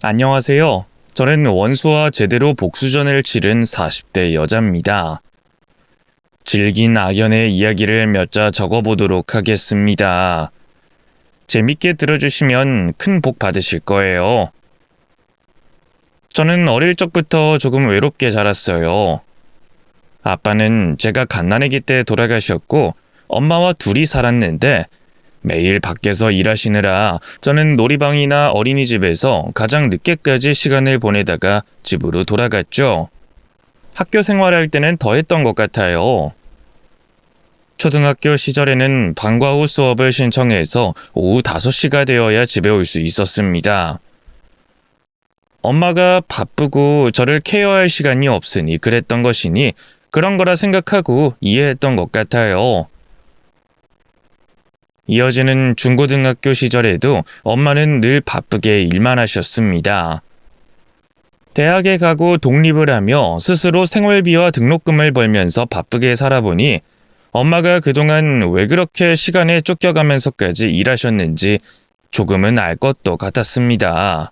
안녕하세요. 저는 원수와 제대로 복수전을 치른 40대 여자입니다. 질긴 악연의 이야기를 몇 자 적어보도록 하겠습니다. 재밌게 들어주시면 큰 복 받으실 거예요. 저는 어릴 적부터 조금 외롭게 자랐어요. 아빠는 제가 갓난아기 때 돌아가셨고 엄마와 둘이 살았는데 매일 밖에서 일하시느라 저는 놀이방이나 어린이집에서 가장 늦게까지 시간을 보내다가 집으로 돌아갔죠. 학교 생활할 때는 더 했던 것 같아요. 초등학교 시절에는 방과 후 수업을 신청해서 오후 5시가 되어야 집에 올 수 있었습니다. 엄마가 바쁘고 저를 케어할 시간이 없으니 그랬던 것이니 그런 거라 생각하고 이해했던 것 같아요. 이어지는 중고등학교 시절에도 엄마는 늘 바쁘게 일만 하셨습니다. 대학에 가고 독립을 하며 스스로 생활비와 등록금을 벌면서 바쁘게 살아보니 엄마가 그동안 왜 그렇게 시간에 쫓겨가면서까지 일하셨는지 조금은 알 것도 같았습니다.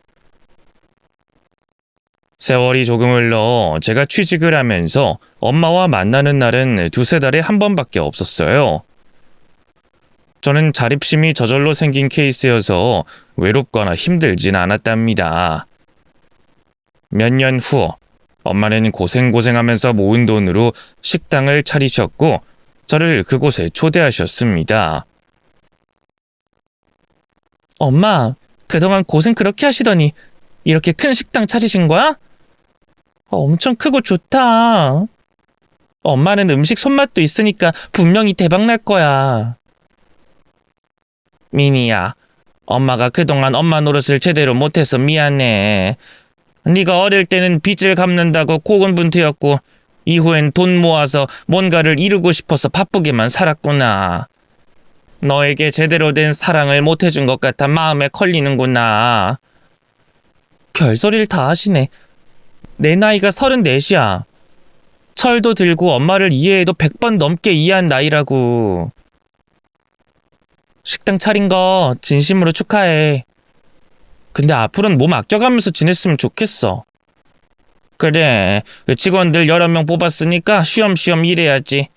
세월이 조금 흘러 제가 취직을 하면서 엄마와 만나는 날은 두세 달에 한 번밖에 없었어요. 저는 자립심이 저절로 생긴 케이스여서 외롭거나 힘들진 않았답니다. 몇 년 후 엄마는 고생하면서 모은 돈으로 식당을 차리셨고 저를 그곳에 초대하셨습니다. 엄마, 그동안 고생 그렇게 하시더니 이렇게 큰 식당 차리신 거야? 엄청 크고 좋다. 엄마는 음식 손맛도 있으니까 분명히 대박 날 거야. 미니야, 엄마가 그동안 엄마 노릇을 제대로 못해서 미안해. 네가 어릴 때는 빚을 갚는다고 고군분투였고 이후엔 돈 모아서 뭔가를 이루고 싶어서 바쁘게만 살았구나. 너에게 제대로 된 사랑을 못해준 것 같아 마음에 걸리는구나. 별소리를 다 하시네. 내 나이가 34이야. 철도 들고 엄마를 이해해도 100번 넘게 이해한 나이라고. 식당 차린 거 진심으로 축하해. 근데 앞으로는 몸 아껴가면서 지냈으면 좋겠어. 그래, 그 직원들 여러 명 뽑았으니까 쉬엄쉬엄 일해야지.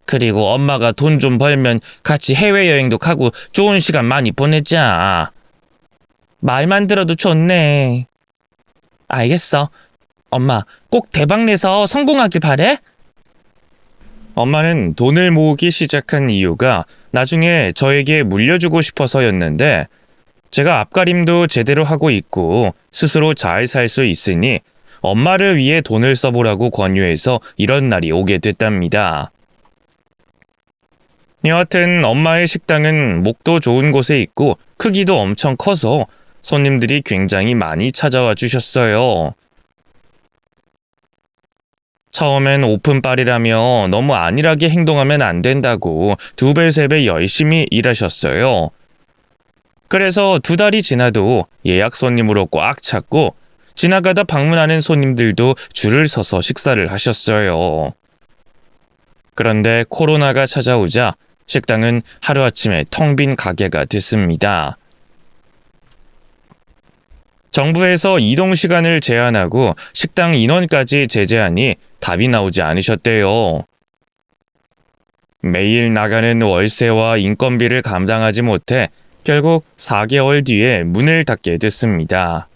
그리고 엄마가 돈 좀 벌면 같이 해외여행도 가고 좋은 시간 많이 보내자. 말만 들어도 좋네. 알겠어. 엄마, 꼭 대박내서 성공하길 바래? 엄마는 돈을 모으기 시작한 이유가 나중에 저에게 물려주고 싶어서였는데 제가 앞가림도 제대로 하고 있고 스스로 잘 살 수 있으니 엄마를 위해 돈을 써보라고 권유해서 이런 날이 오게 됐답니다. 여하튼 엄마의 식당은 목도 좋은 곳에 있고 크기도 엄청 커서 손님들이 굉장히 많이 찾아와 주셨어요. 처음엔 오픈빨이라며 너무 안일하게 행동하면 안 된다고 2배, 3배 열심히 일하셨어요. 그래서 2달이 지나도 예약 손님으로 꽉 찼고 지나가다 방문하는 손님들도 줄을 서서 식사를 하셨어요. 그런데 코로나가 찾아오자 식당은 하루아침에 텅 빈 가게가 됐습니다. 정부에서 이동 시간을 제한하고 식당 인원까지 제재하니 답이 나오지 않으셨대요. 매일 나가는 월세와 인건비를 감당하지 못해 결국 4개월 뒤에 문을 닫게 됐습니다.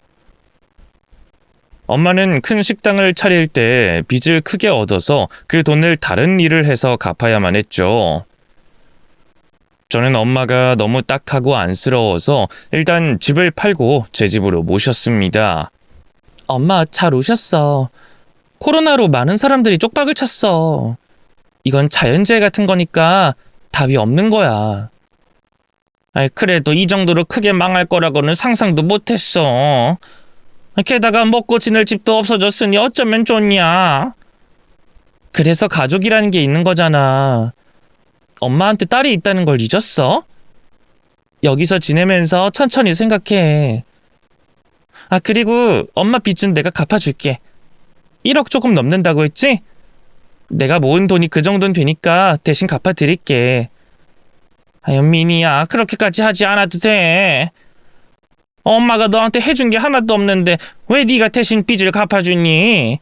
엄마는 큰 식당을 차릴 때 빚을 크게 얻어서 그 돈을 다른 일을 해서 갚아야만 했죠. 저는 엄마가 너무 딱하고 안쓰러워서 일단 집을 팔고 제 집으로 모셨습니다. 엄마, 잘 오셨어. 코로나로 많은 사람들이 쪽박을 쳤어. 이건 자연재해 같은 거니까 답이 없는 거야. 그래도 이 정도로 크게 망할 거라고는 상상도 못했어. 게다가 먹고 지낼 집도 없어졌으니 어쩌면 좋냐. 그래서 가족이라는 게 있는 거잖아. 엄마한테 딸이 있다는 걸 잊었어? 여기서 지내면서 천천히 생각해. 그리고 엄마 빚은 내가 갚아줄게. 1억 조금 넘는다고 했지? 내가 모은 돈이 그 정도는 되니까 대신 갚아드릴게. 미니야, 그렇게까지 하지 않아도 돼. 엄마가 너한테 해준 게 하나도 없는데 왜 네가 대신 빚을 갚아주니?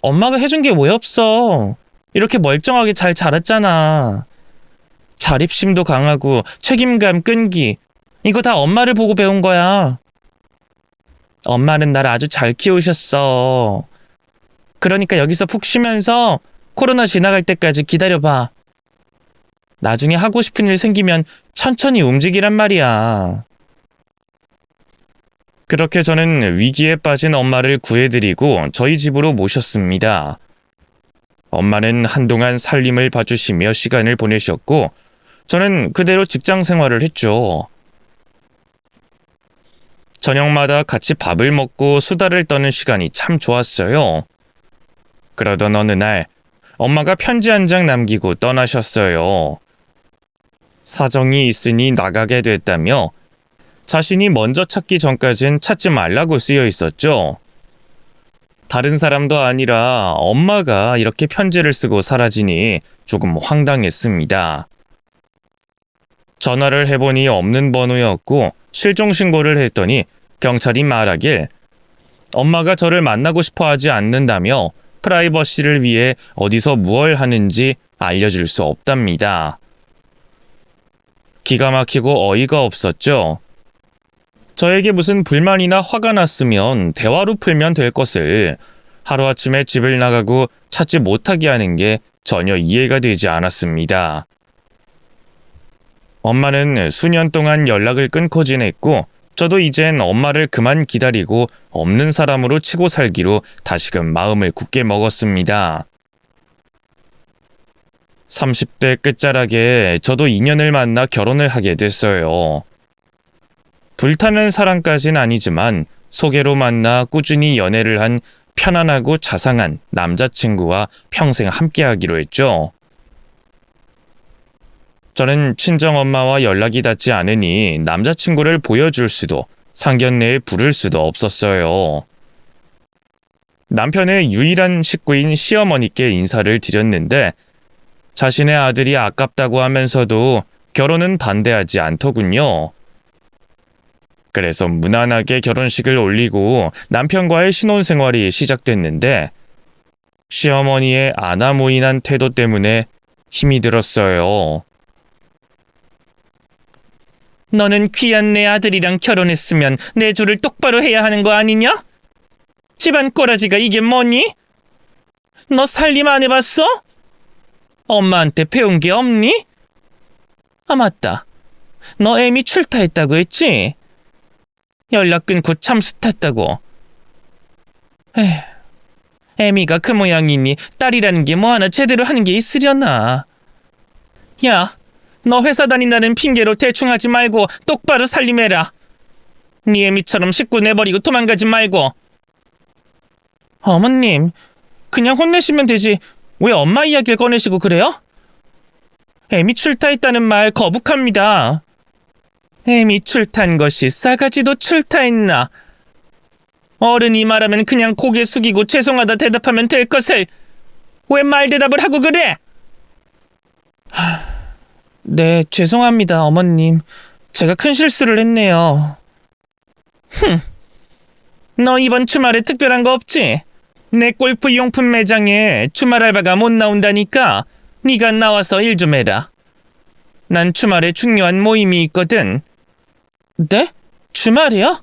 엄마가 해준 게 왜 없어? 이렇게 멀쩡하게 잘 자랐잖아. 자립심도 강하고 책임감 끈기. 이거 다 엄마를 보고 배운 거야. 엄마는 날 아주 잘 키우셨어. 그러니까 여기서 푹 쉬면서 코로나 지나갈 때까지 기다려봐. 나중에 하고 싶은 일 생기면 천천히 움직이란 말이야. 그렇게 저는 위기에 빠진 엄마를 구해드리고 저희 집으로 모셨습니다. 엄마는 한동안 살림을 봐주시며 시간을 보내셨고 저는 그대로 직장 생활을 했죠. 저녁마다 같이 밥을 먹고 수다를 떠는 시간이 참 좋았어요. 그러던 어느 날 엄마가 편지 한 장 남기고 떠나셨어요. 사정이 있으니 나가게 됐다며 자신이 먼저 찾기 전까진 찾지 말라고 쓰여 있었죠. 다른 사람도 아니라 엄마가 이렇게 편지를 쓰고 사라지니 조금 황당했습니다. 전화를 해보니 없는 번호였고 실종 신고를 했더니 경찰이 말하길 엄마가 저를 만나고 싶어 하지 않는다며 프라이버시를 위해 어디서 무얼 하는지 알려줄 수 없답니다. 기가 막히고 어이가 없었죠. 저에게 무슨 불만이나 화가 났으면 대화로 풀면 될 것을 하루아침에 집을 나가고 찾지 못하게 하는 게 전혀 이해가 되지 않았습니다. 엄마는 수년 동안 연락을 끊고 지냈고 저도 이젠 엄마를 그만 기다리고 없는 사람으로 치고 살기로 다시금 마음을 굳게 먹었습니다. 30대 끝자락에 저도 인연을 만나 결혼을 하게 됐어요. 불타는 사랑까진 아니지만 소개로 만나 꾸준히 연애를 한 편안하고 자상한 남자친구와 평생 함께하기로 했죠. 저는 친정엄마와 연락이 닿지 않으니 남자친구를 보여줄 수도 상견례에 부를 수도 없었어요. 남편의 유일한 식구인 시어머니께 인사를 드렸는데 자신의 아들이 아깝다고 하면서도 결혼은 반대하지 않더군요. 그래서 무난하게 결혼식을 올리고 남편과의 신혼생활이 시작됐는데 시어머니의 아나무인한 태도 때문에 힘이 들었어요. 너는 귀한 내 아들이랑 결혼했으면 내 줄을 똑바로 해야 하는 거 아니냐? 집안 꼬라지가 이게 뭐니? 너 살림 안 해봤어? 엄마한테 배운 게 없니? 아 맞다. 너 애미 출타했다고 했지? 연락 끊고 참수 탔다고. 에휴, 애미가 그 모양이니 딸이라는 게 뭐 하나 제대로 하는 게 있으려나. 야, 너 회사 다닌다는 핑계로 대충 하지 말고 똑바로 살림해라. 네 애미처럼 식구 내버리고 도망가지 말고. 어머님, 그냥 혼내시면 되지 왜 엄마 이야기를 꺼내시고 그래요? 애미 출타했다는 말 거북합니다. 애미 출타한 것이 싸가지도 출타했나. 어른이 말하면 그냥 고개 숙이고 죄송하다 대답하면 될 것을 왜 말 대답을 하고 그래? 네, 죄송합니다, 어머님. 제가 큰 실수를 했네요. 너 이번 주말에 특별한 거 없지? 내 골프 용품 매장에 주말 알바가 못 나온다니까 네가 나와서 일 좀 해라. 난 주말에 중요한 모임이 있거든. 네? 주말이요?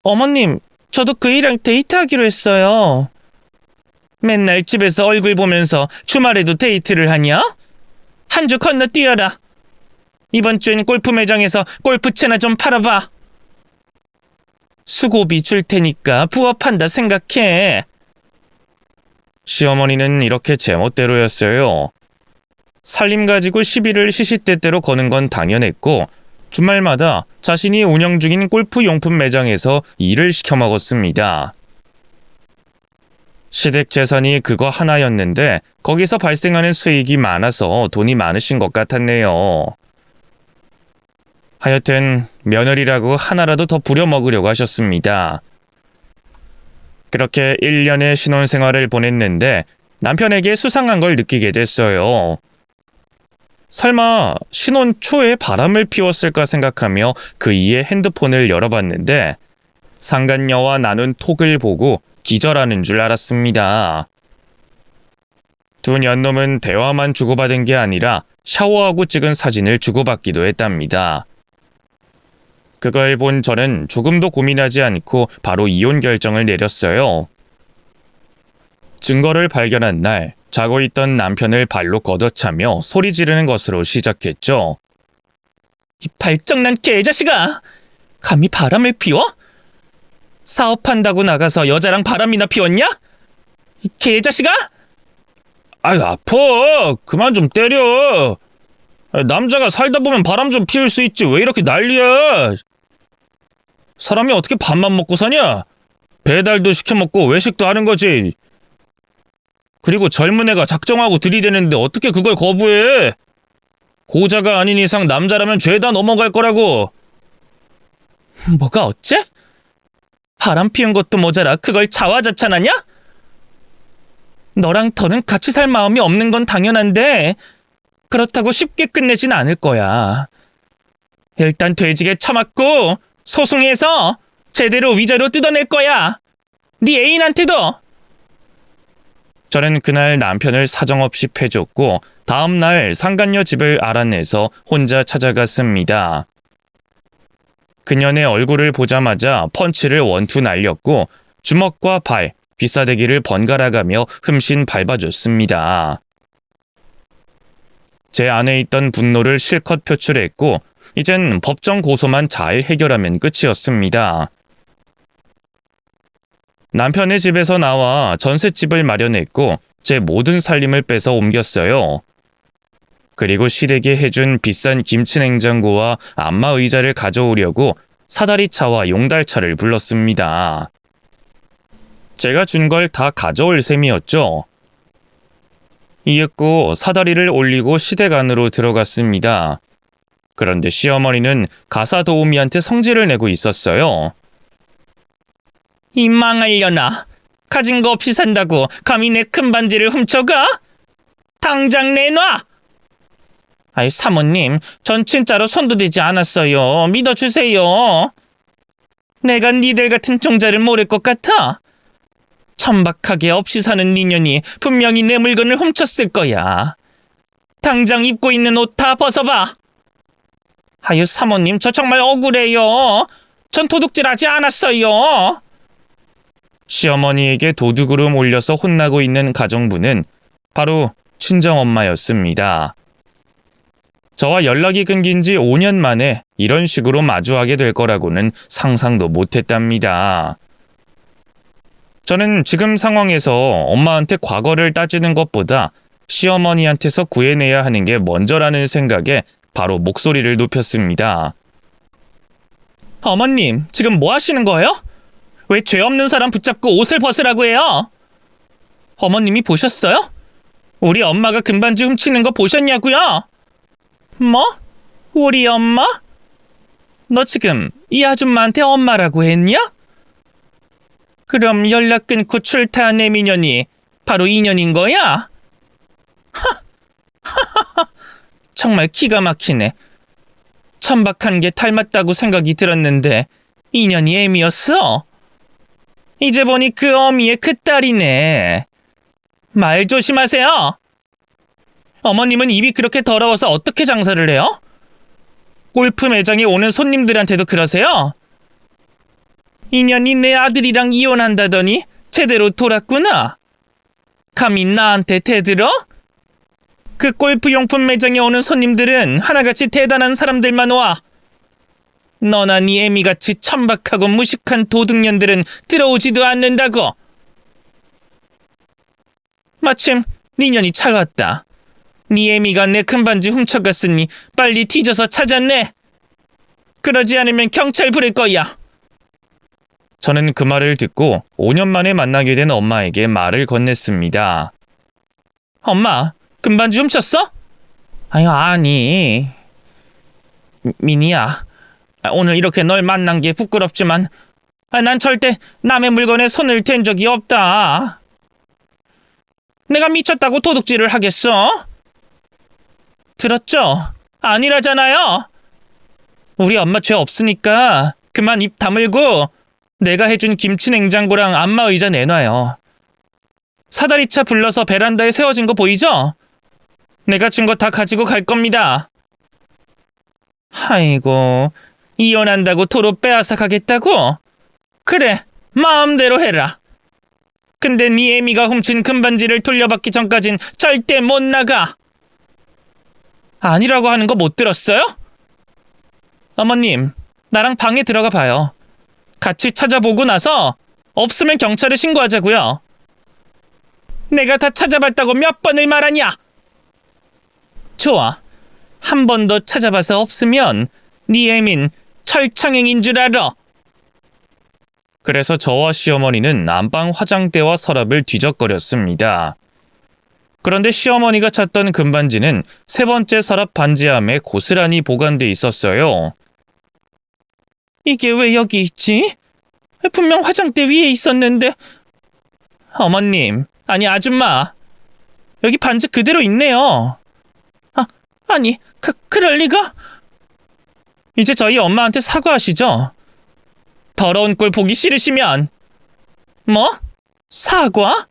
어머님, 저도 그 일랑 데이트하기로 했어요. 맨날 집에서 얼굴 보면서 주말에도 데이트를 하냐? 한 주 건너뛰어라. 이번 주엔 골프 매장에서 골프채나 좀 팔아봐. 수고비 줄 테니까 부업한다 생각해. 시어머니는 이렇게 제멋대로였어요. 살림 가지고 시비를 시시때때로 거는 건 당연했고 주말마다 자신이 운영 중인 골프 용품 매장에서 일을 시켜 먹었습니다. 시댁 재산이 그거 하나였는데 거기서 발생하는 수익이 많아서 돈이 많으신 것 같았네요. 하여튼 며느리라고 하나라도 더 부려먹으려고 하셨습니다. 그렇게 1년의 신혼생활을 보냈는데 남편에게 수상한 걸 느끼게 됐어요. 설마 신혼 초에 바람을 피웠을까 생각하며 그이의 핸드폰을 열어봤는데 상간녀와 나눈 톡을 보고 기절하는 줄 알았습니다. 두 년놈은 대화만 주고받은 게 아니라 샤워하고 찍은 사진을 주고받기도 했답니다. 그걸 본 저는 조금도 고민하지 않고 바로 이혼 결정을 내렸어요. 증거를 발견한 날 자고 있던 남편을 발로 걷어차며 소리 지르는 것으로 시작했죠. 이 발정난 개자식아! 감히 바람을 피워? 사업한다고 나가서 여자랑 바람이나 피웠냐? 이 개자식아! 아유, 아파! 그만 좀 때려! 남자가 살다 보면 바람 좀 피울 수 있지 왜 이렇게 난리야! 사람이 어떻게 밥만 먹고 사냐? 배달도 시켜먹고 외식도 하는 거지. 그리고 젊은 애가 작정하고 들이대는데 어떻게 그걸 거부해? 고자가 아닌 이상 남자라면 죄다 넘어갈 거라고. 뭐가 어째? 바람 피운 것도 모자라 그걸 자화자찬하냐? 너랑 더는 같이 살 마음이 없는 건 당연한데 그렇다고 쉽게 끝내진 않을 거야. 일단 돼지게 처맞고 소송해서 제대로 위자료 뜯어낼 거야. 네 애인한테도. 저는 그날 남편을 사정없이 패줬고 다음날 상간녀 집을 알아내서 혼자 찾아갔습니다. 그년의 얼굴을 보자마자 펀치를 원투 날렸고 주먹과 발, 귀싸대기를 번갈아가며 흠씬 밟아줬습니다. 제 안에 있던 분노를 실컷 표출했고 이젠 법정 고소만 잘 해결하면 끝이었습니다. 남편의 집에서 나와 전셋집을 마련했고 제 모든 살림을 뺏어 옮겼어요. 그리고 시댁이 해준 비싼 김치냉장고와 안마의자를 가져오려고 사다리차와 용달차를 불렀습니다. 제가 준 걸 다 가져올 셈이었죠. 이윽고 사다리를 올리고 시댁 안으로 들어갔습니다. 그런데 시어머니는 가사 도우미한테 성질을 내고 있었어요. 이 망할려나. 가진 거 없이 산다고 감히 내 큰 반지를 훔쳐가? 당장 내놔! 아이 사모님, 전 진짜로 손도 대지 않았어요. 믿어주세요. 내가 니들 같은 종자를 모를 것 같아? 천박하게 없이 사는 니년이 분명히 내 물건을 훔쳤을 거야. 당장 입고 있는 옷 다 벗어봐. 아유 사모님, 저 정말 억울해요. 전 도둑질하지 않았어요. 시어머니에게 도둑으로 몰려서 혼나고 있는 가정부는 바로 친정엄마였습니다. 저와 연락이 끊긴 지 5년 만에 이런 식으로 마주하게 될 거라고는 상상도 못했답니다. 저는 지금 상황에서 엄마한테 과거를 따지는 것보다 시어머니한테서 구해내야 하는 게 먼저라는 생각에 바로 목소리를 높였습니다. 어머님, 지금 뭐 하시는 거예요? 왜 죄 없는 사람 붙잡고 옷을 벗으라고 해요? 어머님이 보셨어요? 우리 엄마가 금반지 훔치는 거 보셨냐고요? 뭐? 우리 엄마? 너 지금 이 아줌마한테 엄마라고 했냐? 그럼 연락 끊고 출타한 애미년이 바로 인연인 거야? 정말 기가 막히네. 천박한 게 닮았다고 생각이 들었는데 인연이 애미였어? 이제 보니 그 어미의 그 딸이네. 말 조심하세요. 어머님은 입이 그렇게 더러워서 어떻게 장사를 해요? 골프 매장에 오는 손님들한테도 그러세요? 인연이 내 아들이랑 이혼한다더니 제대로 돌았구나. 감히 나한테 대들어? 그 골프 용품 매장에 오는 손님들은 하나같이 대단한 사람들만 와. 너나 네 애미같이 천박하고 무식한 도둑년들은 들어오지도 않는다고. 마침 네 년이 잘 왔다. 네 애미가 내 금반지 훔쳐갔으니 빨리 뒤져서 찾았네. 그러지 않으면 경찰 부를 거야. 저는 그 말을 듣고 5년 만에 만나게 된 엄마에게 말을 건넸습니다. 엄마, 금반지 훔쳤어? 아니. 미니야, 오늘 이렇게 널 만난 게 부끄럽지만 난 절대 남의 물건에 손을 댄 적이 없다. 내가 미쳤다고 도둑질을 하겠어? 들었죠? 아니라잖아요. 우리 엄마 죄 없으니까 그만 입 다물고 내가 해준 김치 냉장고랑 안마 의자 내놔요. 사다리차 불러서 베란다에 세워진 거 보이죠? 내가 준 거 다 가지고 갈 겁니다. 아이고, 이혼한다고 도로 빼앗아 가겠다고? 그래, 마음대로 해라. 근데 네 애미가 훔친 금반지를 돌려받기 전까진 절대 못 나가. 아니라고 하는 거 못 들었어요? 어머님, 나랑 방에 들어가 봐요. 같이 찾아보고 나서 없으면 경찰에 신고하자고요. 내가 다 찾아봤다고 몇 번을 말하냐? 좋아. 한 번 더 찾아봐서 없으면 네 애민 철창행인 줄 알아. 그래서 저와 시어머니는 안방 화장대와 서랍을 뒤적거렸습니다. 그런데 시어머니가 찾던 금반지는 세 번째 서랍 반지함에 고스란히 보관돼 있었어요. 이게 왜 여기 있지? 분명 화장대 위에 있었는데. 어머님, 아니 아줌마, 여기 반지 그대로 있네요. 아니, 그럴 리가? 이제 저희 엄마한테 사과하시죠. 더러운 꼴 보기 싫으시면. 뭐? 사과?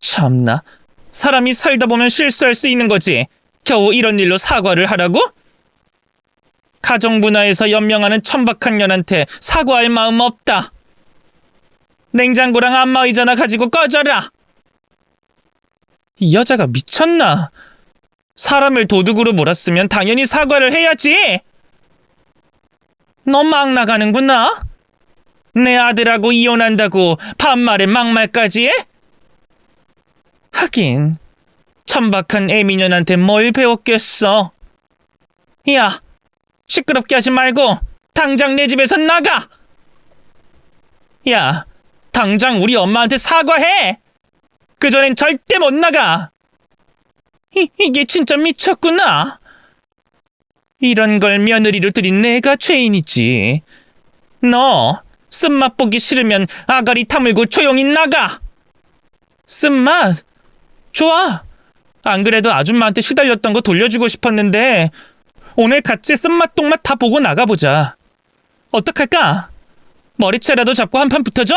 참나, 사람이 살다 보면 실수할 수 있는 거지. 겨우 이런 일로 사과를 하라고? 가정문화에서 연명하는 천박한 년한테 사과할 마음 없다. 냉장고랑 안마 의자나 가지고 꺼져라. 이 여자가 미쳤나? 사람을 도둑으로 몰았으면 당연히 사과를 해야지. 너 막 나가는구나? 내 아들하고 이혼한다고 반말에 막말까지 해? 하긴 천박한 애미년한테 뭘 배웠겠어. 야, 시끄럽게 하지 말고 당장 내 집에서 나가. 야, 당장 우리 엄마한테 사과해. 그전엔 절대 못 나가. 이게 진짜 미쳤구나. 이런 걸 며느리로 들인 내가 죄인이지. 너 쓴맛 보기 싫으면 아가리 타물고 조용히 나가. 쓴맛? 좋아. 안 그래도 아줌마한테 시달렸던 거 돌려주고 싶었는데 오늘 같이 쓴맛 똥맛 다 보고 나가보자. 어떡할까? 머리채라도 잡고 한판 붙어줘?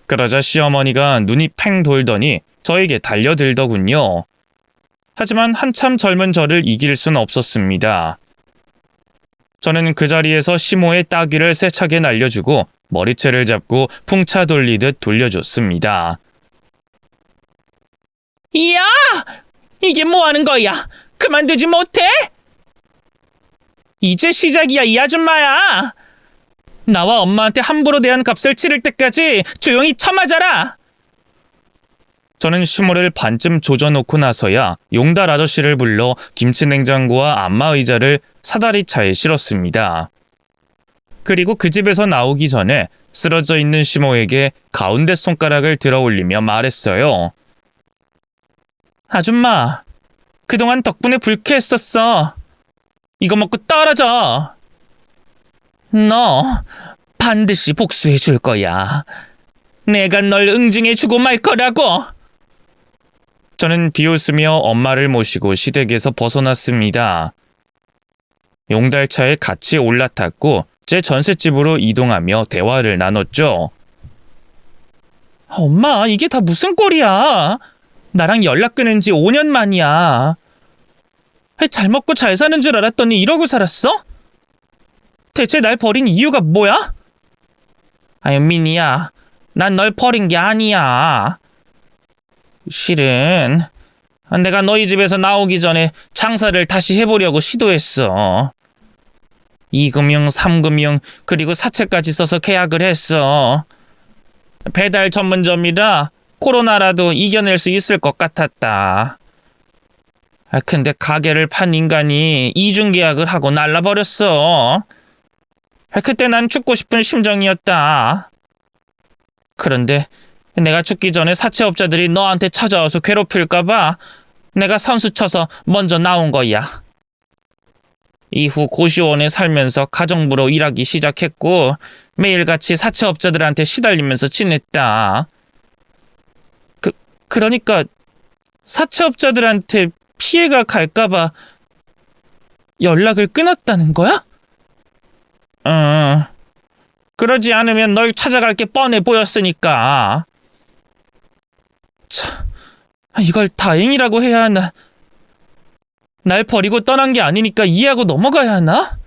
그러자 시어머니가 눈이 팽 돌더니 저에게 달려들더군요. 하지만 한참 젊은 저를 이길 순 없었습니다. 저는 그 자리에서 시모의 따귀를 세차게 날려주고 머리채를 잡고 풍차 돌리듯 돌려줬습니다. 이야! 이게 뭐 하는 거야? 그만두지 못해? 이제 시작이야, 이 아줌마야. 나와 엄마한테 함부로 대한 값을 치를 때까지 조용히 처맞아라. 저는 시모를 반쯤 조져놓고 나서야 용달 아저씨를 불러 김치냉장고와 안마의자를 사다리차에 실었습니다. 그리고 그 집에서 나오기 전에 쓰러져 있는 시모에게 가운데 손가락을 들어 올리며 말했어요. 아줌마, 그동안 덕분에 불쾌했었어. 이거 먹고 떨어져. 너 반드시 복수해 줄 거야. 내가 널 응징해 주고 말 거라고. 저는 비웃으며 엄마를 모시고 시댁에서 벗어났습니다. 용달차에 같이 올라탔고 제 전셋집으로 이동하며 대화를 나눴죠. 엄마, 이게 다 무슨 꼴이야? 나랑 연락 끊은 지 5년 만이야. 잘 먹고 잘 사는 줄 알았더니 이러고 살았어? 대체 날 버린 이유가 뭐야? 아유, 민이야, 난 널 버린 게 아니야. 실은 내가 너희 집에서 나오기 전에 장사를 다시 해보려고 시도했어. 2금융, 3금융, 그리고 사채까지 써서 계약을 했어. 배달 전문점이라 코로나라도 이겨낼 수 있을 것 같았다. 근데 가게를 판 인간이 이중계약을 하고 날라버렸어. 그때 난 죽고 싶은 심정이었다. 그런데 내가 죽기 전에 사채업자들이 너한테 찾아와서 괴롭힐까봐 내가 선수 쳐서 먼저 나온 거야. 이후 고시원에 살면서 가정부로 일하기 시작했고 매일같이 사채업자들한테 시달리면서 지냈다. 그러니까 사채업자들한테 피해가 갈까봐 연락을 끊었다는 거야? 응. 그러지 않으면 널 찾아갈 게 뻔해 보였으니까. 참, 이걸 다행이라고 해야 하나? 날 버리고 떠난 게 아니니까 이해하고 넘어가야 하나?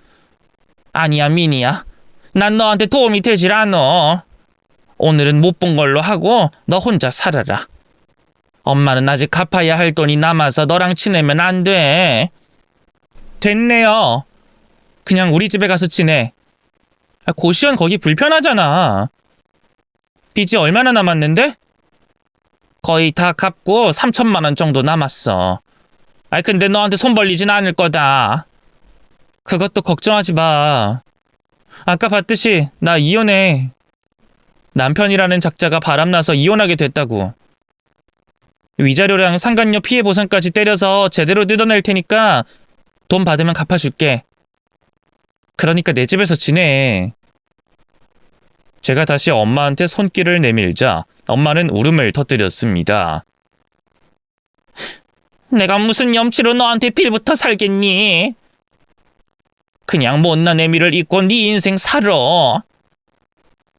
아니야, 미니야. 난 너한테 도움이 되질 않어. 오늘은 못 본 걸로 하고 너 혼자 살아라. 엄마는 아직 갚아야 할 돈이 남아서 너랑 지내면 안 돼. 됐네요. 그냥 우리 집에 가서 지내. 고시원 거기 불편하잖아. 빚이 얼마나 남았는데? 거의 다 갚고 3천만 원 정도 남았어. 근데 너한테 손 벌리진 않을 거다. 그것도 걱정하지 마. 아까 봤듯이 나 이혼해. 남편이라는 작자가 바람나서 이혼하게 됐다고. 위자료랑 상간녀 피해 보상까지 때려서 제대로 뜯어낼 테니까 돈 받으면 갚아줄게. 그러니까 내 집에서 지내. 제가 다시 엄마한테 손길을 내밀자 엄마는 울음을 터뜨렸습니다. 내가 무슨 염치로 너한테 빌부터 살겠니? 그냥 못난 애미를 잊고 네 인생 살아.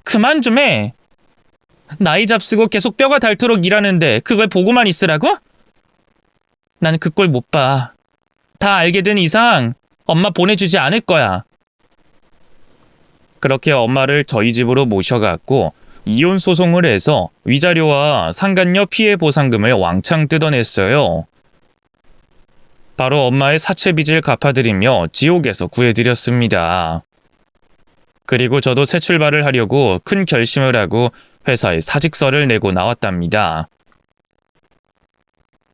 그만 좀 해. 나이 잡수고 계속 뼈가 닳도록 일하는데 그걸 보고만 있으라고? 난 그 꼴 못 봐. 다 알게 된 이상 엄마 보내주지 않을 거야. 그렇게 엄마를 저희 집으로 모셔갔고 이혼 소송을 해서 위자료와 상간녀 피해 보상금을 왕창 뜯어냈어요. 바로 엄마의 사채 빚을 갚아드리며 지옥에서 구해드렸습니다. 그리고 저도 새 출발을 하려고 큰 결심을 하고 회사에 사직서를 내고 나왔답니다.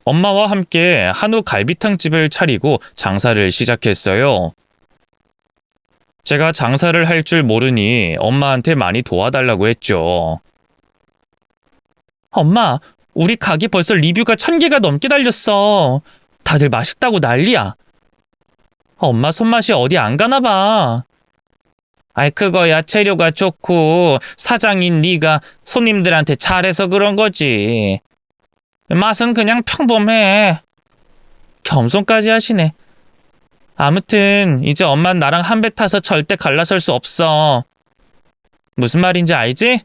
엄마와 함께 한우 갈비탕집을 차리고 장사를 시작했어요. 제가 장사를 할 줄 모르니 엄마한테 많이 도와달라고 했죠. 엄마, 우리 가게 벌써 리뷰가 1000개가 넘게 달렸어. 다들 맛있다고 난리야. 엄마 손맛이 어디 안 가나 봐. 그거야 재료가 좋고 사장인 네가 손님들한테 잘해서 그런 거지. 맛은 그냥 평범해. 겸손까지 하시네. 아무튼 이제 엄만 나랑 한 배 타서 절대 갈라설 수 없어. 무슨 말인지 알지?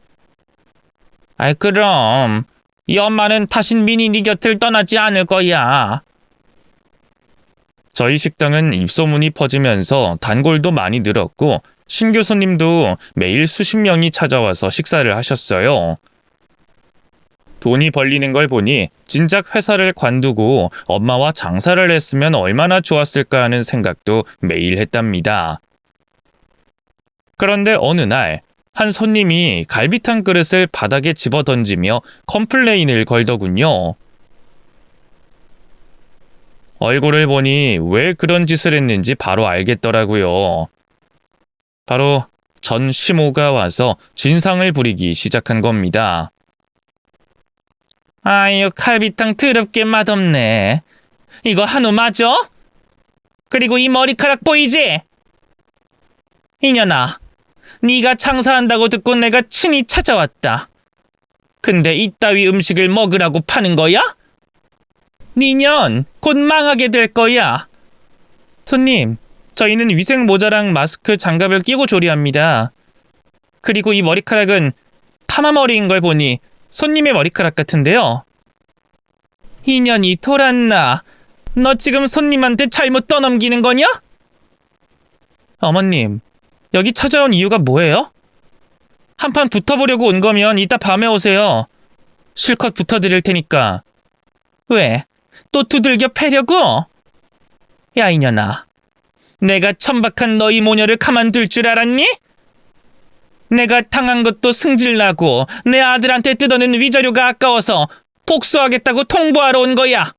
그럼 이 엄마는 다신 미니 네 곁을 떠나지 않을 거야. 저희 식당은 입소문이 퍼지면서 단골도 많이 늘었고 신규 손님도 매일 수십 명이 찾아와서 식사를 하셨어요. 돈이 벌리는 걸 보니 진작 회사를 관두고 엄마와 장사를 했으면 얼마나 좋았을까 하는 생각도 매일 했답니다. 그런데 어느 날 한 손님이 갈비탕 그릇을 바닥에 집어던지며 컴플레인을 걸더군요. 얼굴을 보니 왜 그런 짓을 했는지 바로 알겠더라고요. 바로 전 시모가 와서 진상을 부리기 시작한 겁니다. 아유, 갈비탕 더럽게 맛없네. 이거 한우 맞아? 그리고 이 머리카락 보이지? 이년아, 네가 장사한다고 듣고 내가 친히 찾아왔다. 근데 이따위 음식을 먹으라고 파는 거야? 니년 곧 망하게 될 거야. 손님, 저희는 위생 모자랑 마스크, 장갑을 끼고 조리합니다. 그리고 이 머리카락은 파마머리인 걸 보니 손님의 머리카락 같은데요. 이년이 돌았나? 너 지금 손님한테 잘못 떠넘기는 거냐? 어머님, 여기 찾아온 이유가 뭐예요? 한판 붙어보려고 온 거면 이따 밤에 오세요. 실컷 붙어드릴 테니까. 왜? 또 두들겨 패려고? 야, 이년아. 내가 천박한 너희 모녀를 가만둘 줄 알았니? 내가 당한 것도 승질나고 내 아들한테 뜯어낸 위자료가 아까워서 복수하겠다고 통보하러 온 거야.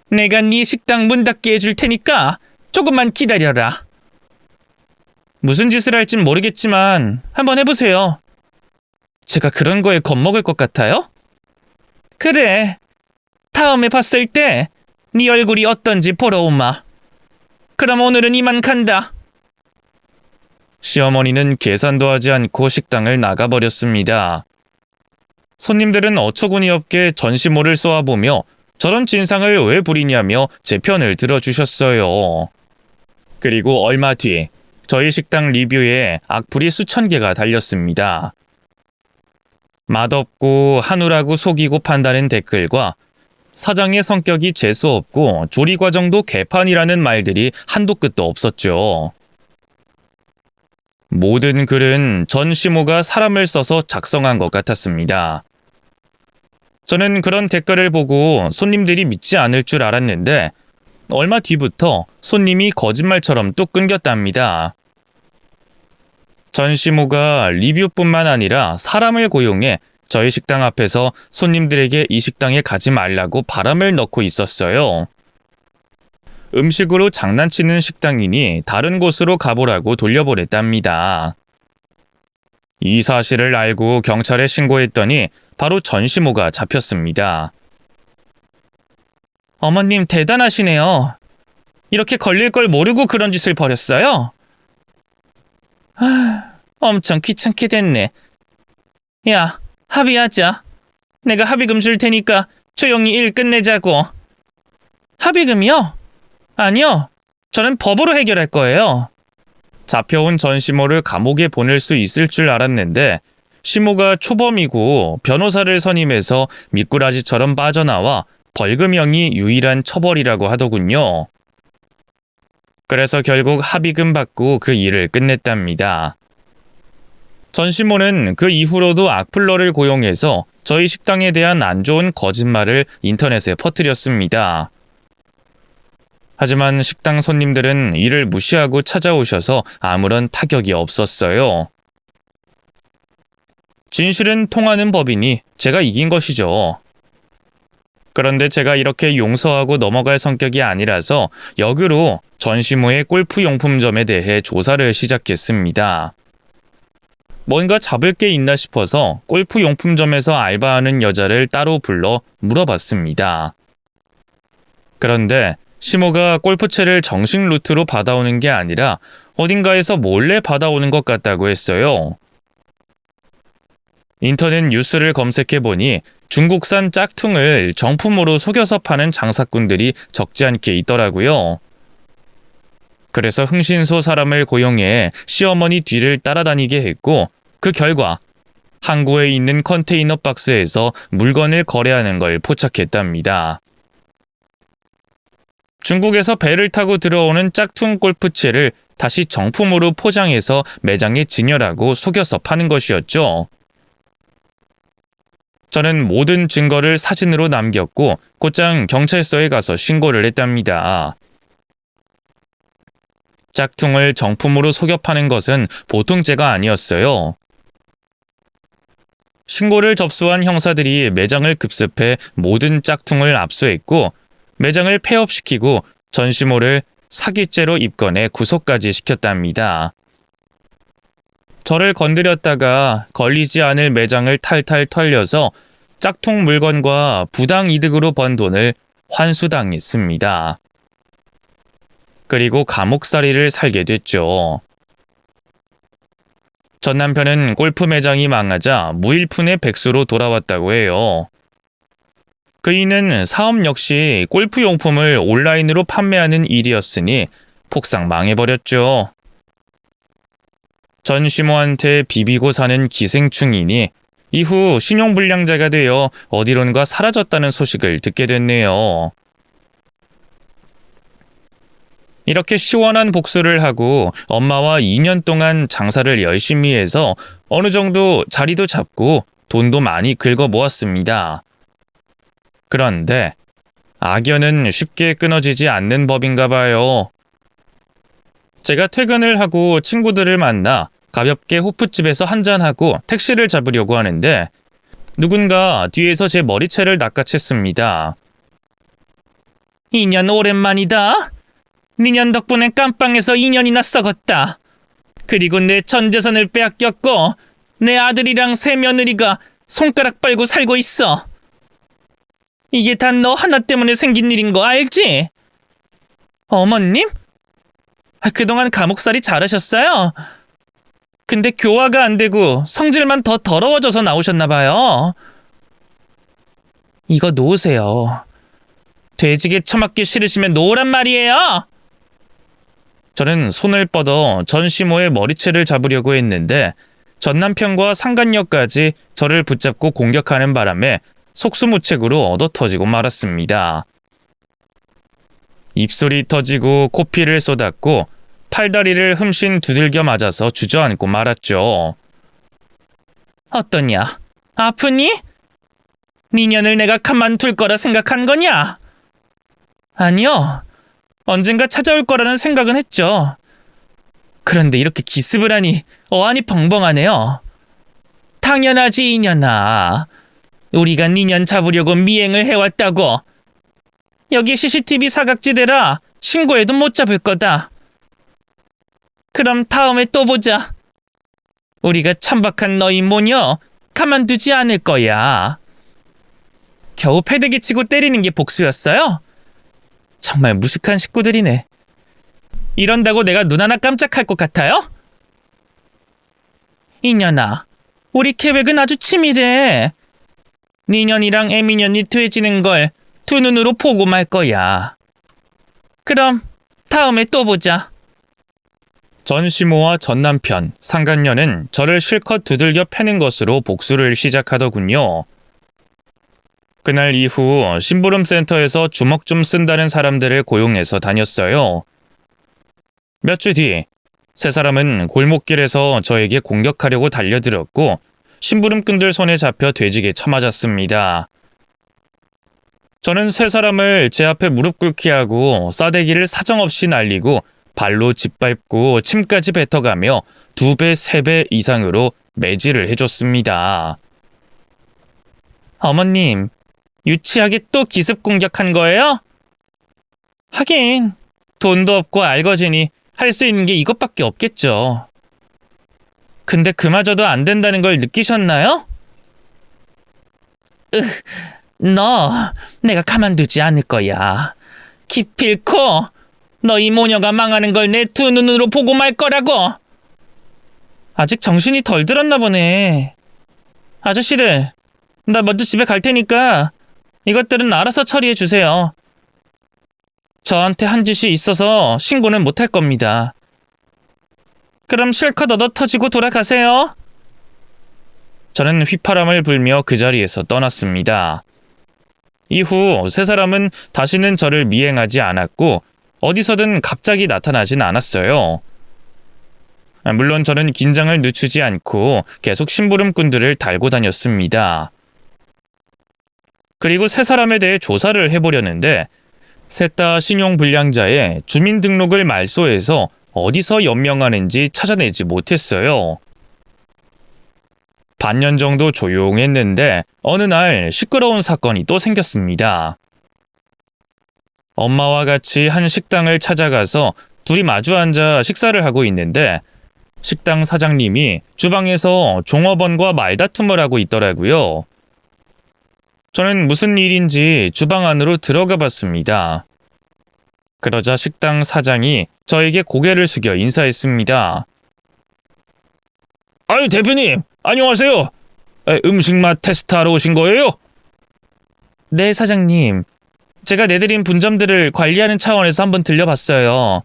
내가 네 식당 문 닫게 해줄 테니까 조금만 기다려라. 무슨 짓을 할진 모르겠지만 한번 해보세요. 제가 그런 거에 겁먹을 것 같아요? 그래. 다음에 봤을 때 네 얼굴이 어떤지 보러 오마. 그럼 오늘은 이만 간다. 시어머니는 계산도 하지 않고 식당을 나가버렸습니다. 손님들은 어처구니 없게 전시모를 쏘아보며 저런 진상을 왜 부리냐며 제 편을 들어주셨어요. 그리고 얼마 뒤 저희 식당 리뷰에 악플이 수천 개가 달렸습니다. 맛없고 한우라고 속이고 판다는 댓글과 사장의 성격이 재수없고 조리 과정도 개판이라는 말들이 한도 끝도 없었죠. 모든 글은 전 시모가 사람을 써서 작성한 것 같았습니다. 저는 그런 댓글을 보고 손님들이 믿지 않을 줄 알았는데 얼마 뒤부터 손님이 거짓말처럼 뚝 끊겼답니다. 전 시모가 리뷰뿐만 아니라 사람을 고용해 저희 식당 앞에서 손님들에게 이 식당에 가지 말라고 바람을 넣고 있었어요. 음식으로 장난치는 식당이니 다른 곳으로 가보라고 돌려보냈답니다. 이 사실을 알고 경찰에 신고했더니 바로 전시모가 잡혔습니다. 어머님 대단하시네요. 이렇게 걸릴 걸 모르고 그런 짓을 벌였어요? 엄청 귀찮게 됐네. 야, 합의하자. 내가 합의금 줄 테니까 조용히 일 끝내자고. 합의금이요? 아니요. 저는 법으로 해결할 거예요. 잡혀온 전시모를 감옥에 보낼 수 있을 줄 알았는데 시모가 초범이고 변호사를 선임해서 미꾸라지처럼 빠져나와 벌금형이 유일한 처벌이라고 하더군요. 그래서 결국 합의금 받고 그 일을 끝냈답니다. 전시모는 그 이후로도 악플러를 고용해서 저희 식당에 대한 안 좋은 거짓말을 인터넷에 퍼뜨렸습니다. 하지만 식당 손님들은 이를 무시하고 찾아오셔서 아무런 타격이 없었어요. 진실은 통하는 법이니 제가 이긴 것이죠. 그런데 제가 이렇게 용서하고 넘어갈 성격이 아니라서 역으로 전시모의 골프용품점에 대해 조사를 시작했습니다. 뭔가 잡을 게 있나 싶어서 골프용품점에서 알바하는 여자를 따로 불러 물어봤습니다. 그런데 시모가 골프채를 정식 루트로 받아오는 게 아니라 어딘가에서 몰래 받아오는 것 같다고 했어요. 인터넷 뉴스를 검색해보니 중국산 짝퉁을 정품으로 속여서 파는 장사꾼들이 적지 않게 있더라고요. 그래서 흥신소 사람을 고용해 시어머니 뒤를 따라다니게 했고 그 결과 항구에 있는 컨테이너 박스에서 물건을 거래하는 걸 포착했답니다. 중국에서 배를 타고 들어오는 짝퉁 골프채를 다시 정품으로 포장해서 매장에 진열하고 속여서 파는 것이었죠. 저는 모든 증거를 사진으로 남겼고 곧장 경찰서에 가서 신고를 했답니다. 짝퉁을 정품으로 속여 파는 것은 보통 죄가 아니었어요. 신고를 접수한 형사들이 매장을 급습해 모든 짝퉁을 압수했고 매장을 폐업시키고 전시모를 사기죄로 입건해 구속까지 시켰답니다. 저를 건드렸다가 걸리지 않을 매장을 탈탈 털려서 짝퉁 물건과 부당 이득으로 번 돈을 환수당했습니다. 그리고 감옥살이를 살게 됐죠. 전 남편은 골프 매장이 망하자 무일푼의 백수로 돌아왔다고 해요. 그이는 사업 역시 골프용품을 온라인으로 판매하는 일이었으니 폭삭 망해버렸죠. 전 시모한테 비비고 사는 기생충이니 이후 신용불량자가 되어 어디론가 사라졌다는 소식을 듣게 됐네요. 이렇게 시원한 복수를 하고 엄마와 2년 동안 장사를 열심히 해서 어느 정도 자리도 잡고 돈도 많이 긁어 모았습니다. 그런데 악연은 쉽게 끊어지지 않는 법인가 봐요. 제가 퇴근을 하고 친구들을 만나 가볍게 호프집에서 한잔하고 택시를 잡으려고 하는데 누군가 뒤에서 제 머리채를 낚아챘습니다. 2년 오랜만이다. 니년 덕분에 깜빵에서 2년이나 썩었다. 그리고 내 전 재산을 빼앗겼고 내 아들이랑 새 며느리가 손가락 빨고 살고 있어. 이게 다 너 하나 때문에 생긴 일인 거 알지? 어머님? 그동안 감옥살이 잘하셨어요? 근데 교화가 안 되고 성질만 더 더러워져서 나오셨나 봐요. 이거 놓으세요. 돼지게 처맞기 싫으시면 놓으란 말이에요. 저는 손을 뻗어 전시모의 머리채를 잡으려고 했는데 전 남편과 상간녀까지 저를 붙잡고 공격하는 바람에 속수무책으로 얻어터지고 말았습니다. 입술이 터지고 코피를 쏟았고 팔다리를 흠씬 두들겨 맞아서 주저앉고 말았죠. 어떠냐? 아프니? 미년을 내가 가만둘 거라 생각한 거냐? 아니요. 언젠가 찾아올 거라는 생각은 했죠. 그런데 이렇게 기습을 하니 어안이 벙벙하네요. 당연하지 이년아. 우리가 니년 잡으려고 미행을 해왔다고. 여기 CCTV 사각지대라 신고해도 못 잡을 거다. 그럼 다음에 또 보자. 우리가 천박한 너희 모녀 가만두지 않을 거야. 겨우 패대기 치고 때리는 게 복수였어요? 정말 무식한 식구들이네. 이런다고 내가 눈 하나 깜짝할 것 같아요? 이년아, 우리 계획은 아주 치밀해. 니년이랑 애미년이 돼지는 걸 두 눈으로 보고 말 거야. 그럼 다음에 또 보자. 전시모와 전남편, 상간녀는 저를 실컷 두들겨 패는 것으로 복수를 시작하더군요. 그날 이후 심부름센터에서 주먹 좀 쓴다는 사람들을 고용해서 다녔어요. 몇 주 뒤, 세 사람은 골목길에서 저에게 공격하려고 달려들었고 심부름꾼들 손에 잡혀 돼지게 쳐맞았습니다. 저는 세 사람을 제 앞에 무릎 꿇게 하고 싸대기를 사정없이 날리고 발로 짓밟고 침까지 뱉어가며 2배, 3배 이상으로 매질을 해줬습니다. 어머님, 유치하게 또 기습 공격한 거예요? 하긴 돈도 없고 알거지니 할 수 있는 게 이것밖에 없겠죠. 근데 그마저도 안 된다는 걸 느끼셨나요? 너 내가 가만두지 않을 거야. 기필코 너희 모녀가 망하는 걸 내 두 눈으로 보고 말 거라고. 아직 정신이 덜 들었나 보네. 아저씨들, 나 먼저 집에 갈 테니까 이것들은 알아서 처리해 주세요. 저한테 한 짓이 있어서 신고는 못 할 겁니다. 그럼 실컷 얻어 터지고 돌아가세요. 저는 휘파람을 불며 그 자리에서 떠났습니다. 이후 세 사람은 다시는 저를 미행하지 않았고 어디서든 갑자기 나타나진 않았어요. 물론 저는 긴장을 늦추지 않고 계속 심부름꾼들을 달고 다녔습니다. 그리고 세 사람에 대해 조사를 해보려는데 셋 다 신용불량자의 주민등록을 말소해서 어디서 연명하는지 찾아내지 못했어요. 반년 정도 조용했는데 어느 날 시끄러운 사건이 또 생겼습니다. 엄마와 같이 한 식당을 찾아가서 둘이 마주 앉아 식사를 하고 있는데 식당 사장님이 주방에서 종업원과 말다툼을 하고 있더라고요. 저는 무슨 일인지 주방 안으로 들어가 봤습니다. 그러자 식당 사장이 저에게 고개를 숙여 인사했습니다. 아유, 대표님, 안녕하세요. 음식 맛 테스트하러 오신 거예요? 네, 사장님. 제가 내드린 분점들을 관리하는 차원에서 한번 들려봤어요.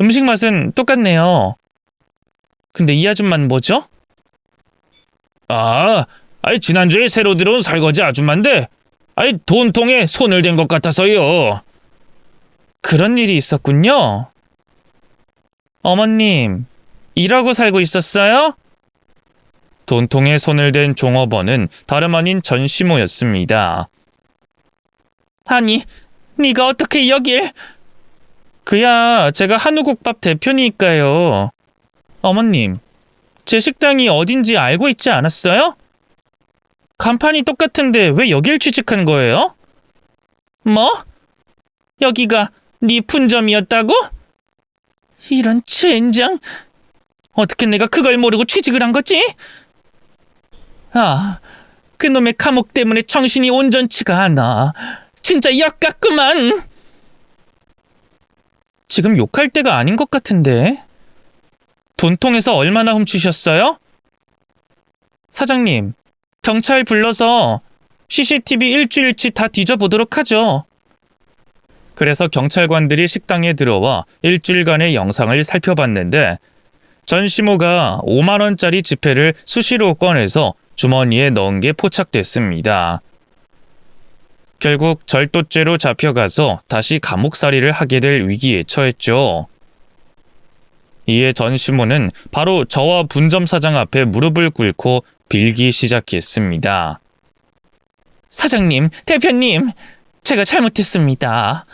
음식 맛은 똑같네요. 근데 이 아줌마는 뭐죠? 지난주에 새로 들어온 설거지 아줌마인데 돈통에 손을 댄 것 같아서요. 그런 일이 있었군요. 어머님, 일하고 살고 있었어요? 돈통에 손을 댄 종업원은 다름 아닌 전시모였습니다. 아니, 네가 어떻게 여길? 그야 제가 한우국밥 대표니까요. 어머님, 제 식당이 어딘지 알고 있지 않았어요? 간판이 똑같은데 왜 여길 취직한 거예요? 뭐? 여기가 네 분점이었다고? 이런 젠장! 어떻게 내가 그걸 모르고 취직을 한 거지? 그놈의 감옥 때문에 정신이 온전치가 않아. 진짜 역같구만. 지금 욕할 때가 아닌 것 같은데. 돈통에서 얼마나 훔치셨어요? 사장님, 경찰 불러서 CCTV 일주일치 다 뒤져보도록 하죠. 그래서 경찰관들이 식당에 들어와 일주일간의 영상을 살펴봤는데 전시모가 5만 원짜리 지폐를 수시로 꺼내서 주머니에 넣은 게 포착됐습니다. 결국 절도죄로 잡혀가서 다시 감옥살이를 하게 될 위기에 처했죠. 이에 전시모는 바로 저와 분점 사장 앞에 무릎을 꿇고 빌기 시작했습니다. 사장님, 대표님, 제가 잘못했습니다.